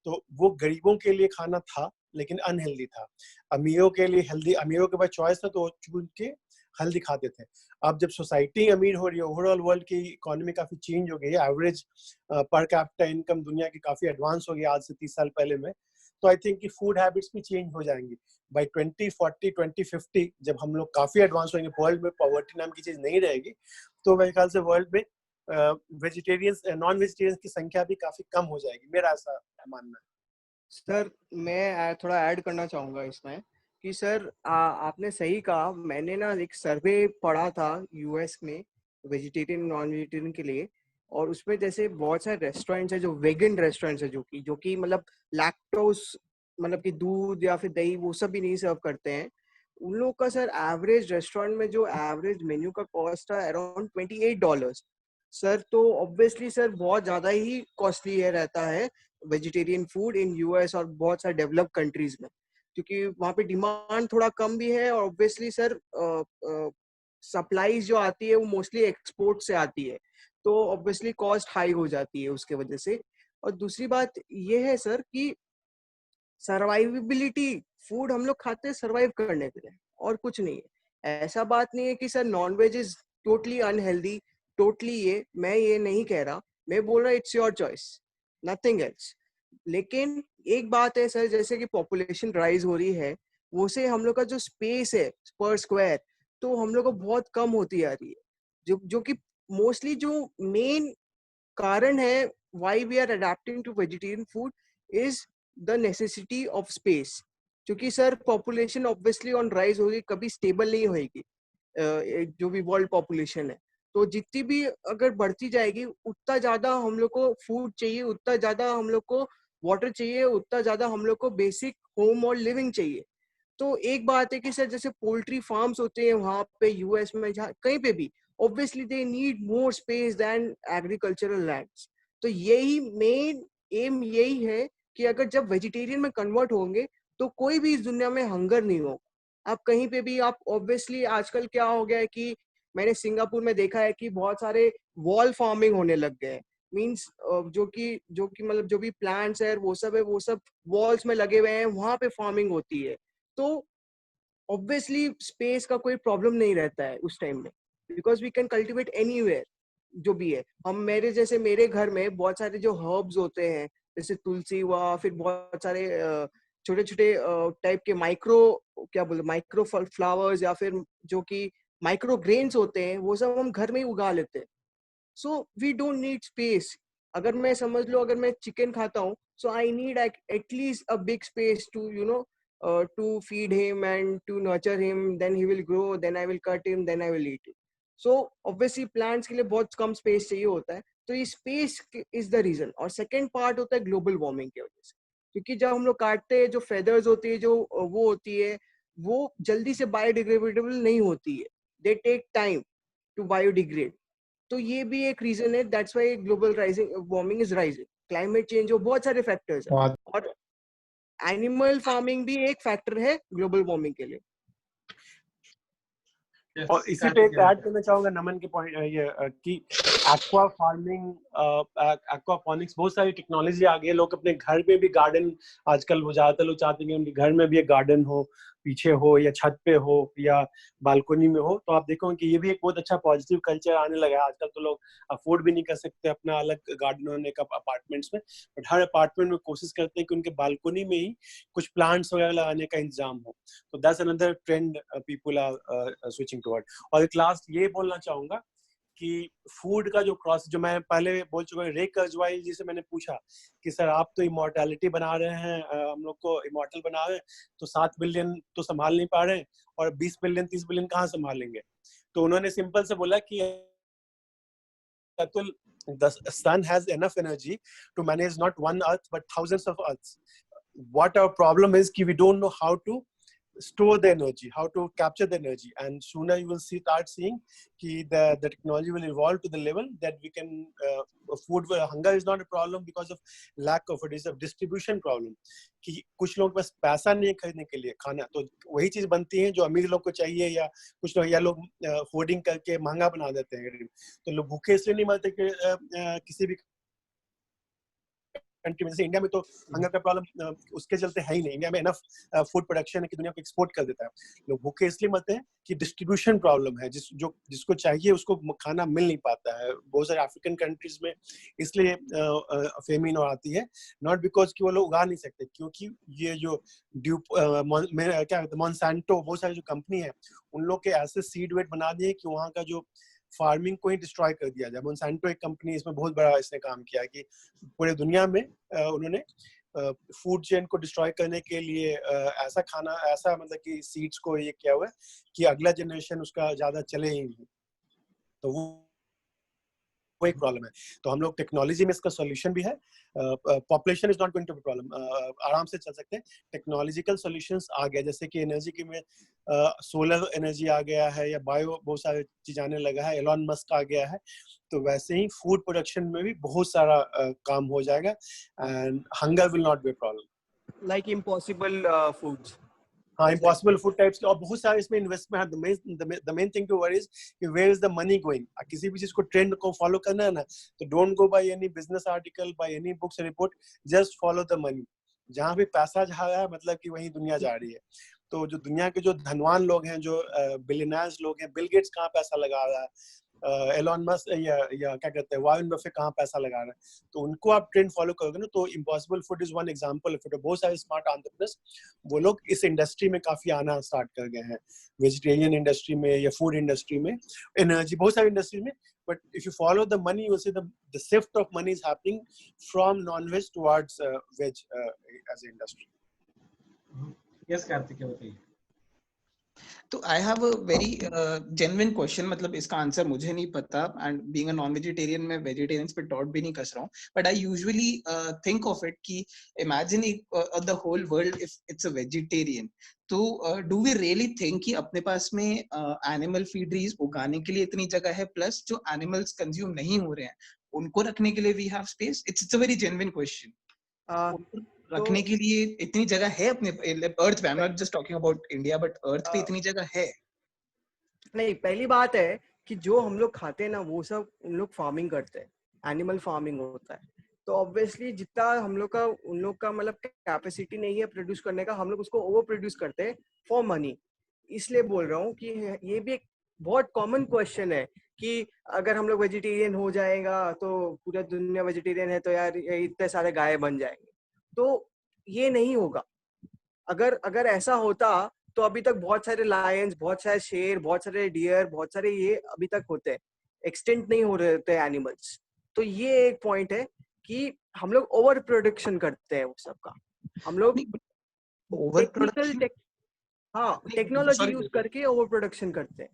H: तो वो गरीबों के लिए खाना था लेकिन अनहेल्दी था। अमीरों के लिए हेल्दी, अमीरों के पास चॉइस था तो चुन के हेल्दी खाते थे। अब जब सोसाइटी अमीर हो रही है, ओवरऑल वर्ल्ड की इकोनॉमी काफी चेंज हो गई है, एवरेज पर कैपिटा इनकम दुनिया की काफी एडवांस हो गई आज से 30 साल पहले में, तो आई थिंक कि फूड हैबिट्स भी चेंज हो जाएंगी। बाय 2040 2050 जब हम लोग काफी एडवांस होंगे, वर्ल्ड में पॉवर्टी नाम की चीज नहीं रहेगी, तो मेरे ख्याल से वर्ल्ड में वेजिटेरियंस नॉन वेजिटेरियंस की संख्या भी काफी कम हो जाएगी, मेरा ऐसा मानना है।
F: सर मैं थोड़ा ऐड करना चाहूंगा इसमें कि सर आपने सही कहा। मैंने ना एक सर्वे पढ़ा था यूएस में वेजिटेरियन नॉन वेजिटेरियन के लिए, और उसमें जैसे बहुत सारे रेस्टोरेंट्स है जो वेगन रेस्टोरेंट्स है, जो कि मतलब लैक्टोज मतलब कि दूध या फिर दही वो सब भी नहीं सर्व करते हैं। उन लोगों का सर एवरेज रेस्टोरेंट में जो एवरेज मेन्यू का कॉस्ट है अराउंड $28 सर। तो ऑब्वियसली सर बहुत ज्यादा ही कॉस्टली है रहता है वेजिटेरियन फूड इन यूएस और बहुत सारे डेवलप कंट्रीज में, क्योंकि वहाँ पे डिमांड थोड़ा कम भी है, और ऑब्वियसली सर सप्लाईज जो आती है वो मोस्टली एक्सपोर्ट से आती है, तो ऑब्वियसली कॉस्ट हाई हो जाती है उसके वजह से। और दूसरी बात ये है सर कि सर्वाइवेबिलिटी, फूड हम लोग खाते हैं सर्वाइव करने के लिए और कुछ नहीं है। ऐसा बात नहीं है कि sir non veg is totally unhealthy, totally ये मैं ये नहीं कह रहा, मैं बोल रहा it's your choice, nothing else. लेकिन एक बात है सर, जैसे कि पॉपुलेशन राइज हो रही है, वो से हम लोग का जो स्पेस है पर स्क्वायर तो हम लोग को बहुत कम होती आ रही है, जो कि मोस्टली जो मेन कारण है why we are adapting to vegetarian food is the necessity of space. क्योंकि sir population obviously on rise होगी, कभी स्टेबल नहीं होगी जो भी वर्ल्ड पॉपुलेशन है, तो जितनी भी अगर बढ़ती जाएगी उतना ज्यादा हम लोग को फूड चाहिए, उतना ज्यादा हम लोग को वाटर चाहिए, उतना ज्यादा हम लोग को बेसिक होम और लिविंग चाहिए। तो एक बात है कि सर जैसे पोल्ट्री फार्म्स होते हैं वहां पे यूएस में, जहाँ कहीं पे भी obviously they need more space than agricultural lands. तो यही मेन एम यही है कि अगर जब वेजिटेरियन में कन्वर्ट होंगे तो कोई भी इस दुनिया में हंगर नहीं होगा। आप कहीं पे भी आप ऑब्वियसली आजकल क्या हो गया है कि मैंने सिंगापुर में देखा है कि बहुत सारे वॉल फार्मिंग होने लग गए हैं। मीन्स जो कि मतलब जो भी प्लांट्स है वो सब वॉल्स में लगे हुए हैं, वहां पे फार्मिंग होती है। तो ऑब्वियसली स्पेस का कोई प्रॉब्लम नहीं रहता है उस टाइम में, because we can cultivate anywhere जो भी है। हम मेरे घर में बहुत सारे जो हर्ब्स होते हैं, जैसे तुलसी हुआ, फिर बहुत सारे छोटे छोटे टाइप के माइक्रो फ्लावर्स या फिर जो कि माइक्रो ग्रेन्स होते हैं, वो सब हम घर में ही उगा लेते हैं। So we don't need space. अगर मैं समझ लो, अगर मैं चिकन खाता हूँ, so I need at least a big space to to feed him and to nurture him. Then he will grow, then I will cut him, then I will eat it. So obviously plants के लिए बहुत कम space चाहिए होता है, तो ये space is the reason। और second part होता है global warming की वजह से, क्योंकि जब हम लोग काटते हैं, जो feathers होती है, जो वो होती है, वो जल्दी से biodegradable नहीं होती है, they take time to biodegrade। तो ये भी एक रीजन है, that's why global warming is rising. Climate change हो, बहुत सारे फैक्टर्स हैं, और एनिमल फार्मिंग भी एक फैक्टर है ग्लोबल वार्मिंग के लिए।
H: और इसी पे एक ऐड करना चाहूंगा नमन के पॉइंट ये कि एक्वा फार्मिंग, एक्वापॉनिक्स, बहुत सारी टेक्नोलॉजी आ गई है। लोग अपने घर में भी गार्डन, आजकल वो ज्यादातर लोग चाहते हैं कि उनके घर में भी एक गार्डन हो, पीछे हो या छत पे हो या बालकनी में हो। तो आप देखोगे कि ये भी एक बहुत अच्छा पॉजिटिव कल्चर आने लगा है। आजकल तो लोग अफोर्ड भी नहीं कर सकते अपना अलग गार्डन होने का अपार्टमेंट्स में, बट हर अपार्टमेंट में कोशिश करते हैं कि उनके बालकनी में ही कुछ प्लांट्स वगैरह लगाने का इंतजाम हो। तो that's another trend people are switching toward. और एक लास्ट ये बोलना चाहूंगा कि फूड का जो क्रॉस, जो मैं पहले बोल चुका हूँ, रे कर्जवाई जी से मैंने पूछा कि सर आप तो इमॉर्टैलिटी बना रहे हैं, हम लोग को इमॉर्टल बना रहे हैं, तो 7 बिलियन तो संभाल नहीं पा रहे हैं, और 20 बिलियन 30 बिलियन कहाँ संभालेंगे? तो उन्होंने सिंपल से बोला कि Atul, the sun has enough energy to manage not one earth but thousands of earths. What our problem is कि we don't know how to store the energy, how to capture the energy, and sooner you will start seeing कि the technology will evolve to the level that we can food hunger is not a problem because of lack of it, is a distribution problem कि कुछ लोगों के पास पैसा नहीं है खरीदने के लिए खाना, तो वही चीज बनती है जो अमीर लोग को चाहिए, या कुछ लोग होर्डिंग करके महंगा बना देते हैं। तो लोग भूखे इसलिए नहीं मरते कि किसी भी कंट्री में, जैसे इंडिया में तो हंगर का प्रॉब्लम उसके चलते है ही नहीं। इंडिया में इनफ फूड प्रोडक्शन है कि दुनिया को एक्सपोर्ट कर देता है। लोग भूखे इसलिए मरते हैं कि डिस्ट्रीब्यूशन प्रॉब्लम है, जिसको चाहिए उसको खाना मिल नहीं पाता है। बहुत सारे अफ्रीकन कंट्रीज में इसलिए फेमिन और आती है, नॉट बिकॉज कि वो लोग उगा नहीं सकते, क्योंकि ये जो क्या कहते हैं मॉन्सेंटो, बहुत सारी जो कंपनी है, उन लोग के ऐसे सीड वेट बना दिए कि वहाँ का जो फार्मिंग को ही डिस्ट्रॉय कर दिया जाए। मोन्सेंटो एक कंपनी, इसमें बहुत बड़ा इसने काम किया है कि पूरे दुनिया में उन्होंने फूड चेन को डिस्ट्रॉय करने के लिए ऐसा मतलब कि सीड्स को ये किया हुआ है कि अगला जनरेशन उसका ज्यादा चले ही नहीं। तो वो एक प्रॉब्लम है। तो हम लोग टेक्नोलॉजी में इसका सॉल्यूशन भी है। Population is not going to be problem, आराम से चल सकते हैं। टेक्नोलॉजिकल सॉल्यूशंस आ गया, जैसे कि एनर्जी की में सोलर एनर्जी आ गया है, या बायो बहुत सारे चीज आने लगा है, एलॉन मस्क आ गया है। तो वैसे ही फूड प्रोडक्शन में भी बहुत सारा काम हो जाएगा, and hunger will not be a problem.
F: Like impossible foods,
H: हाँ, इम्पॉसिबल फूड टाइप्स और बहुत सारे इसमें इन्वेस्टमेंट है। The main thing to worry is कि where is the money going. किसी भी चीज को ट्रेंड को फॉलो करना है ना, तो don't go by any business article, by any books report, just follow the money. जहाँ भी पैसा जा रहा है मतलब कि वही दुनिया जा रही है। तो जो दुनिया के जो धनवान लोग हैं, जो बिलियनर्स लोग हैं, बिल गेट्स कहाँ पैसा लगा रहा है, एलॉन मस्क या क्या कहते हैं वॉरेन बफेट कहाँ पैसा लगा रहा है, तो उनको आप ट्रेंड फॉलो करोगे ना। तो impossible food is one example of it. बहुत सारे स्मार्ट एंटरप्रेन्योर्स वो लोग इस इंडस्ट्री में काफी आना स्टार्ट कर गए हैं, वेजिटेरियन इंडस्ट्री में या फूड इंडस्ट्री में, एनर्जी, बहुत सारी इंडस्ट्री में। But if you follow the money, you will see the shift of money is happening from non-veg towards veg as an industry.
B: Yes, Karthik, बताइए।
E: तो I have a very genuine question, मतलब इसका answer मुझे नहीं पता, and being a non vegetarian मैं vegetarians पे टॉट भी नहीं कस रहा हूँ, but I usually think of it कि imagine the whole world if it's a vegetarian, तो डू वी रियली थिंक कि अपने पास में एनिमल फीडरीज उगाने के लिए इतनी जगह है, प्लस जो एनिमल्स कंज्यूम नहीं हो रहे हैं उनको रखने के लिए we have space? It's a very genuine question. रखने के लिए इतनी जगह है अपने अर्थ पे? I am not just talking about India, but earth पे इतनी जगह है?
F: नहीं, पहली बात है कि जो हम लोग खाते हैं ना वो सब उन लोग फार्मिंग करते हैं, एनिमल फार्मिंग होता है। तो ऑब्वियसली जितना हम लोग का उन लोग का मतलब कैपेसिटी नहीं है प्रोड्यूस करने का, हम लोग उसको ओवर प्रोड्यूस करते हैं फॉर मनी। इसलिए बोल रहा हूँ कि ये भी एक बहुत कॉमन क्वेश्चन है कि अगर हम लोग वेजिटेरियन हो जाएगा तो पूरा दुनिया वेजिटेरियन है तो यार इतने सारे गाय बन जाएंगे। तो ये नहीं होगा। अगर ऐसा होता तो अभी तक बहुत सारे लायंस, बहुत सारे शेर, बहुत सारे डियर, बहुत सारे ये अभी तक होते हैं, एक्सटेंट नहीं हो रहे थे एनिमल्स। तो ये एक पॉइंट है कि हम लोग ओवर प्रोडक्शन करते हैं वो सब का। हम लोग
E: ओवर
F: टेक्निकल
E: प्रोडक्शन,
F: हाँ टेक्नोलॉजी
E: सॉरी,
F: यूज करके ओवर प्रोडक्शन करते हैं।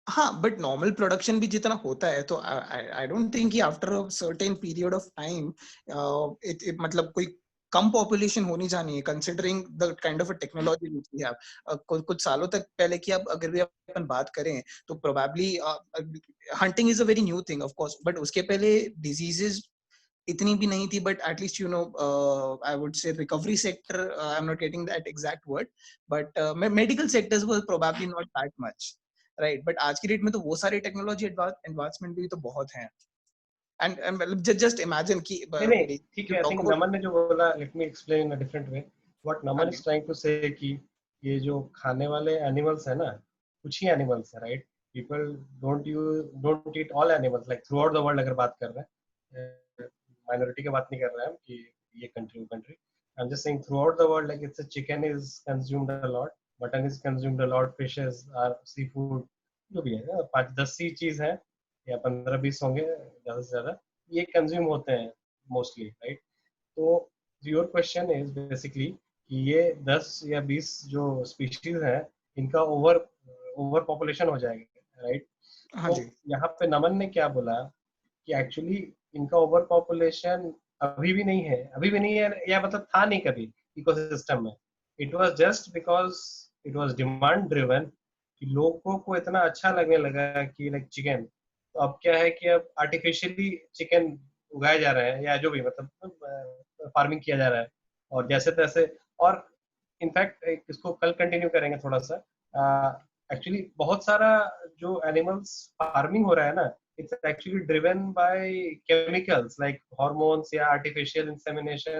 E: हाँ, बट नॉर्मल प्रोडक्शन भी जितना होता है तो आई डोंट थिंक कि after a certain period of time मतलब कोई कम पॉपुलेशन होनी चाहिए considering the kind of a technology which we have. कुछ सालों तक पहले की अब अगर भी अपन बात करें तो probably hunting is a very new thing of course, but उसके पहले डिजीजेस इतनी भी नहीं थी, but at least you know I would say recovery sector, I am not getting that exact word, but medical sectors was probably not that much, right? But आज की date में तो वो सारी टेक्नोलॉजी एडवांसमेंट भी तो बहुत हैं। एंड मतलब जस्ट इमेजिन कि
B: नहीं नहीं ठीक है, I
E: talk
B: think
E: about,
B: Naman ने जो बोला, let me explain in a different way. What Naman is trying to say कि ये जो खाने वाले एनिमल्स है ना, कुछ ही एनिमल्स है, right? People don't eat all animals, like through out the world अगर बात कर रहे हैं, माइनॉरिटी की बात नहीं कर रहे हैं हम कि ये country. I am just saying throughout the world, like it's a chicken is consumed a lot, mutton is consumed a lot, fishes are seafood, जो भी है 5-10 सी चीज है या 15-20 होंगे ज्यादा से ज्यादा, ये कंज्यूम होते हैं मोस्टली, राइट? तो योर क्वेश्चन इज बेसिकली कि ये 10 या 20 जो स्पीशीज हैं इनका ओवर पॉपुलेशन हो जाएगा, राइट?
E: हाँ
B: तो
E: जी,
B: यहाँ पे नमन ने क्या बोला कि एक्चुअली इनका ओवर पॉपुलेशन अभी भी नहीं है, या मतलब था नहीं कभी इकोसिस्टम में। It was just because it was demand driven, कि लोगों को इतना अच्छा लगने लगा कि लाइक चिकन, तो अब क्या है कि अब आर्टिफिशियली चिकन उगाया जा रहा है, या जो भी मतलब फार्मिंग किया जा रहा है, और जैसे तैसे। और इनफैक्ट इसको कल कंटिन्यू करेंगे थोड़ा सा। एक्चुअली बहुत सारा जो एनिमल्स फार्मिंग हो रहा है ना, it's actually driven by chemicals like hormones, yeah, artificial insemination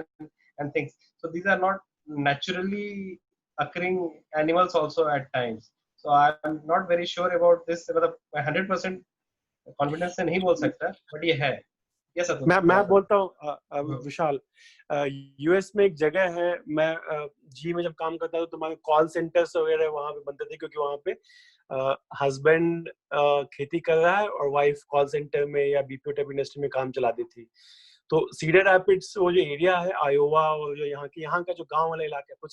B: and things. So these are not naturally occurring animals also at times. So I'm not very sure about this, मतलब 100% confidence से नहीं बोल सकता, but ये है। Yes Atul,
H: मैं बोलता हूँ विशाल, यूएस में एक जगह है, मैं जी में जब काम करता था तो हमारे कॉल सेंटर्स वगैरह वहां पे बनते थे, क्योंकि वहां पे हस्बैंड खेती कर रहा है और वाइफ कॉल सेंटर में या बीपीओ टाइप इंडस्ट्री में काम चलाती थी। तो सीडर रैपिड्स वो जो एरिया है आयोवा, और जो यहाँ का जो गांव वाला इलाका है, कुछ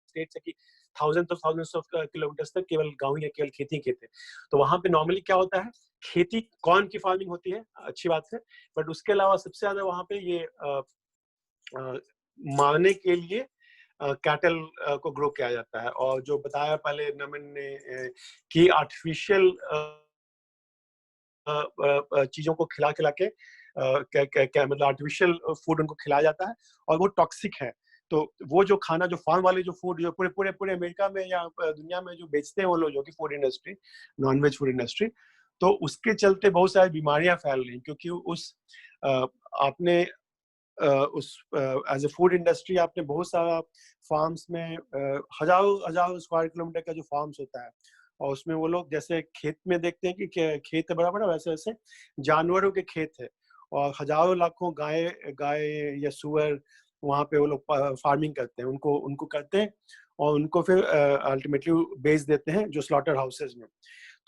H: स्टेट से कि थाउजेंड्स ऑफ किलोमीटर्स तक केवल गांव ही केवल खेती के थे। तो वहां पे नॉर्मली क्या होता है, खेती कॉर्न की फार्मिंग होती है, अच्छी बात है, बट उसके अलावा सबसे ज्यादा वहां पे ये मारने के लिए कैटल को ग्रो किया जाता है। और जो बताया पहले नमन ने कि आर्टिफिशियल चीजों को खिला के क्या मतलब आर्टिफिशियल फूड उनको खिलाया जाता है और वो टॉक्सिक है। तो वो जो खाना, जो फार्म वाले जो फूड जो पूरे अमेरिका में या दुनिया में जो बेचते हैं वो लोग, जो कि food industry, non veg food industry, तो उसके चलते बहुत सारी बीमारियां फैल रही हैं, क्योंकि उस आपने उस एज ए फूड इंडस्ट्री आपने बहुत सारा फार्म्स में हजारों स्क्वायर किलोमीटर का जो फार्म्स होता है, और उसमें वो लोग जैसे खेत में देखते हैं कि खेत है बड़ा बड़ा, वैसे वैसे जानवरों के खेत है, और हजारों लाखों गाय या सुअर वहाँ पे वो लोग फार्मिंग करते हैं, उनको करते हैं और उनको फिर अल्टीमेटली बेच देते हैं जो स्लॉटर हाउसेज में।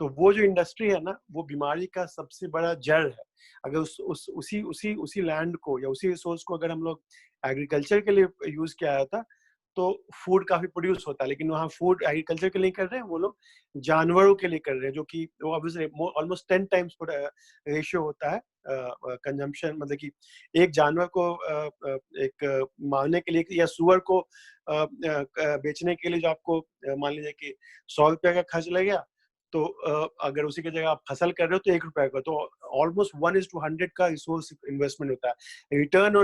H: तो वो जो इंडस्ट्री है ना, वो बीमारी का सबसे बड़ा जड़ है। अगर उसी लैंड को या उसी रिसोर्स को अगर हम लोग एग्रीकल्चर के लिए यूज किया जाता तो फूड काफी प्रोड्यूस होता है, लेकिन वहाँ फूड एग्रीकल्चर के लिए कर रहे हैं, वो लोग जानवरों के लिए कर रहे हैं, जो कि ऑब्वियसली ऑलमोस्ट 10 टाइम्स रेशियो होता है कंजम्पशन, मतलब कि एक जानवर को एक मारने के लिए या सुअर को बेचने के लिए जो आपको मान लीजिए कि 100 रुपये का खर्च लगेगा, तो अगर उसी की जगह आप फसल कर रहे हो तो 1 रुपए का, तो ऑलमोस्ट 1:100 का रिसोर्स इन्वेस्टमेंट होता है। रिटर्न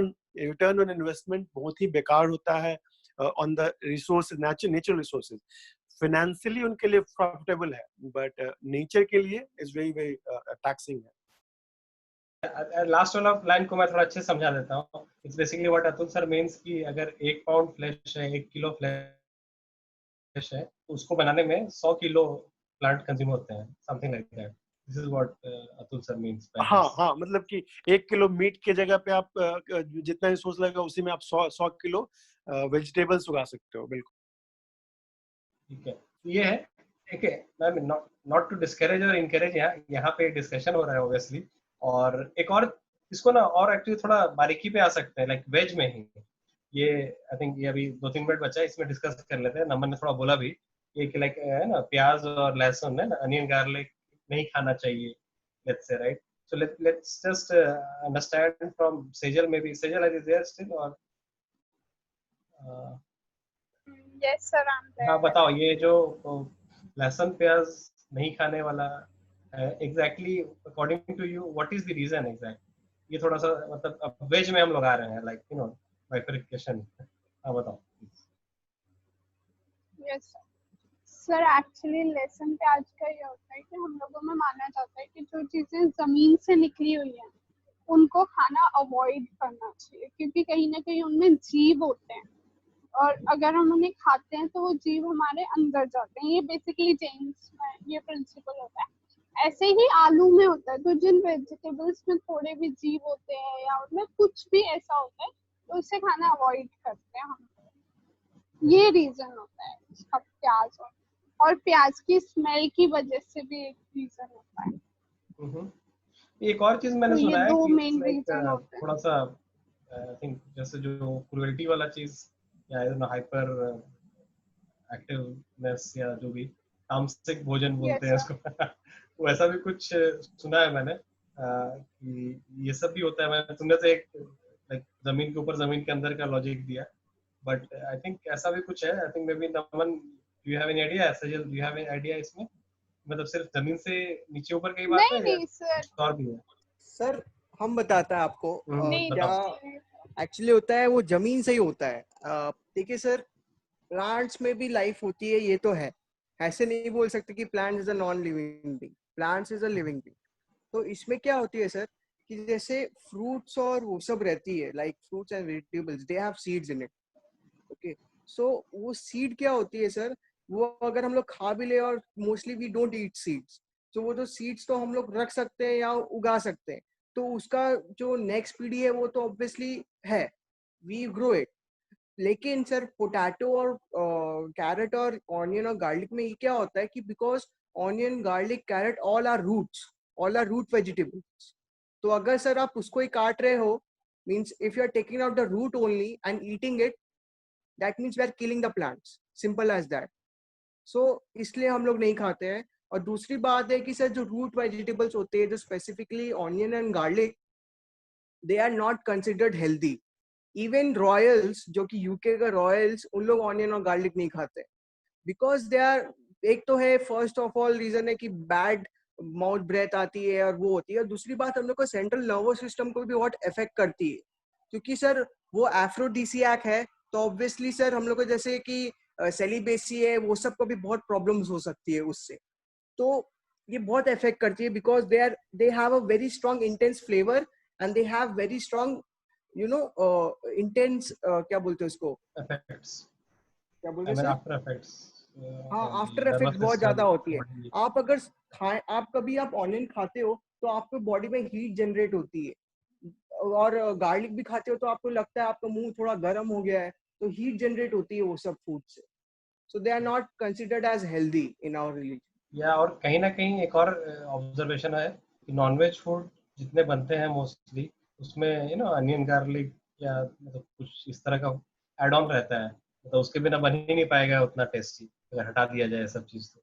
H: ऑन इन्वेस्टमेंट बहुत ही बेकार होता है, on the resource natural resources, financially उनके लिए प्रॉफिटेबल है, बट नेचर के लिए इज वेरी वेरी टैक्सिंग है।
B: लास्ट वाला लाइन को मैं थोड़ा अच्छे से समझा देता हूँ। It's basically what Atul sir means कि अगर 1 पाउंड फ्लैश है, 1 किलो फ्लैश है, तो उसको बनाने में 100 किलो प्लांट कंज्यूम होते हैं, something like that. This is what Atul sir means.
H: हाँ, मतलब कि 1 किलो मीट के जगह पे आप जितना रिसोर्स लगेगा उसी में आप 100 किलो वेजिटेबल्स उगा सकते हो। बिल्कुल
B: ठीक है, ये है। ठीक है, मैं नॉट टू डिस्करेज और इनकरेज, यहाँ पे डिस्कशन हो रहा है ऑब्वियसली। और एक और इसको ना और एक्चुअली थोड़ा बारीकी पे आ सकते हैं, लाइक वेज में ही ये आई थिंक ये अभी 2-3 मिनट बचा है, इसमें डिस्कस कर लेते हैं। नमन ने थोड़ा बोला भी ये कि लाइक है ना, प्याज और लहसुन है ना, अनियन गार्लिक नहीं खाना चाहिए, let's say, right? So let's just understand from Sejal, maybe Sejal is there still or
C: yes sir, I'm there.
B: हाँ बताओ, ये जो लहसुन प्याज नहीं खाने वाला exactly according to you what is the reason exact? ये थोड़ा सा मतलब वेज में हम लोग आ रहे हैं, like you know bifurcation। हाँ बताओ।
C: yes सर, एक्चुअली लहसुन प्याज का ये होता है कि हम लोगों में माना जाता है कि जो चीजें जमीन से निकली हुई हैं उनको खाना अवॉइड करना चाहिए, क्योंकि कहीं ना कहीं उनमें जीव होते हैं और अगर हम उन्हें खाते हैं तो वो जीव हमारे अंदर जाते हैं। ये बेसिकली जेम्स में ये प्रिंसिपल होता है। ऐसे ही आलू में होता है, तो जिन वेजिटेबल्स में थोड़े भी जीव होते हैं या उनमें कुछ भी ऐसा होता है तो उससे खाना अवॉइड करते हैं हम। ये रीजन होता है इसका, प्याज और प्याज की स्मेल की वजह से भी एक रीजन होता है।
B: एक और चीज मैंने
C: तो
B: सुना
C: ये
B: है
C: दो
B: कि
C: मेन रीजन होते हैं।
B: थोड़ा सा आई थिंक जैसे जो क्रुएल्टी वाला चीज या हाइपर एक्टिवनेस या जो भी तामसिक भोजन बोलते हैं उसको वैसा भी कुछ सुना है मैंने कि ये सब भी होता है। मैं तुमने तो एक लाइक जमीन के ऊपर जमीन के अंदर का लॉजिक दिया, बट आई थिंक ऐसा भी कुछ है। I think may be Naman, do you have any idea? Sajal, do you have any idea इसमें? मतलब सिर्फ जमीन से नीचे ऊपर की बात है
C: नहीं सर,
B: और भी है?
F: सर हम बताते हैं आपको क्या
B: बताओ।
F: एक्चुअली होता है। वो जमीन से ही होता है। देखिए सर, प्लांट्स में भी लाइफ होती है, ये तो है। ऐसे नहीं बोल सकते कि plant is a non living being, plants is a living being. तो इसमें क्या होती है सर कि जैसे फ्रूट्स और वो सब रहती है, like fruits and vegetables, they have seeds in it. Okay, so वो सीड क्या होती है सर, वो अगर हम लोग खा भी ले, और mostly we don't eat seeds, तो वो जो सीड्स तो हम लोग रख सकते हैं या उगा सकते हैं, तो उसका जो नेक्स्ट पीढ़ी है वो तो ऑब्वियसली है, वी ग्रो इट। लेकिन सर पोटैटो और कैरेट और ऑनियन और गार्लिक में ये क्या होता है कि because onion, garlic, carrot all are roots, all are root vegetables. तो अगर सर आप उसको ही काट रहे हो, means if you are taking out the root only and eating it, that means we are killing the plants, simple as that. So इसलिए हम लोग नहीं खाते हैं। और दूसरी बात है कि सर जो रूट वेजिटेबल्स होते हैं, जो specifically onion and garlic, they are not considered healthy. Even royals, जो कि यूके का रॉयल्स, उन लोग ऑनियन और गार्लिक नहीं खाते बिकॉज दे आर, एक तो है फर्स्ट ऑफ ऑल रीजन है कि बैड माउथ ब्रेथ आती है और वो होती है। और दूसरी बात, हम लोग को सेंट्रल नर्वस सिस्टम को भी बहुत इफेक्ट करती है, क्योंकि सर वो एफ्रोडीसियक है। तो ऑब्वियसली सर हम लोग को जैसे कि सेलिबेसी है, वो सब को भी बहुत प्रॉब्लम्स हो सकती है उससे। तो ये बहुत इफेक्ट करती है because they have a very strong intense flavour and they have very strong you know intense, क्या बोलते हैं उसको,
B: इफेक्ट्स,
F: क्या बोलते हैं सर?
B: After effects.
F: हाँ, आफ्टर इफेक्ट बहुत ज्यादा होती है। आप अगर आप कभी आप ऑनियन खाते हो तो आपको बॉडी में हीट जनरेट होती है, और गार्लिक भी खाते हो तो आपको लगता है आपका मुंह थोड़ा गर्म हो गया है, तो हीट जनरेट होती है वो सब फूड से। So they are not considered as healthy in our religion.
B: या और कहीं ना कहीं एक और ऑब्जर्वेशन है कि नॉनवेज फूड जितने बनते हैं मोस्टली उसमें अनियन गार्लिक या मतलब कुछ इस तरह का एड ऑन रहता है, मतलब उसके बिना बन ही नहीं पाएगा उतना टेस्टी अगर हटा दिया जाए सब चीज तो।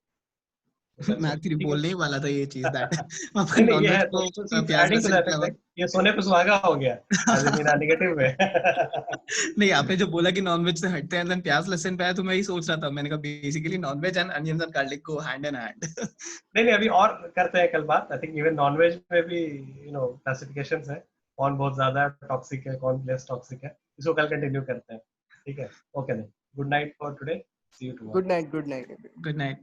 E: मैं एक्चुअली बोलने ही वाला था ये चीज दैट
B: नहीं नहीं, ये है तो
E: प्याज
B: एडिंग टू
E: लहसुन
B: दैट
E: के अलावा
B: ये सोने पे सुहागा हो गया एज इन नेगेटिव वे।
E: नहीं, आपने जो बोला कि नॉनवेज से हटते हैं, देन प्याज लहसुन पे आया तो मैं ही सोच रहा था, मैंने कहा basically non veg and onions and garlic को हैंड इन हैंड।
B: नहीं नहीं, अभी और करते हैं कल बात। आई थिंक इवन नॉनवेज में भी क्लासिफिकेशंस है, कौन बहुत ज्यादा टॉक्सिक है, कौन लेस टॉक्सिक है, इसको कल कंटिन्यू करते हैं। ठीक है, ओके नहीं Good night for today. See you tomorrow.
F: Good night. Good night, everyone.
E: Good night.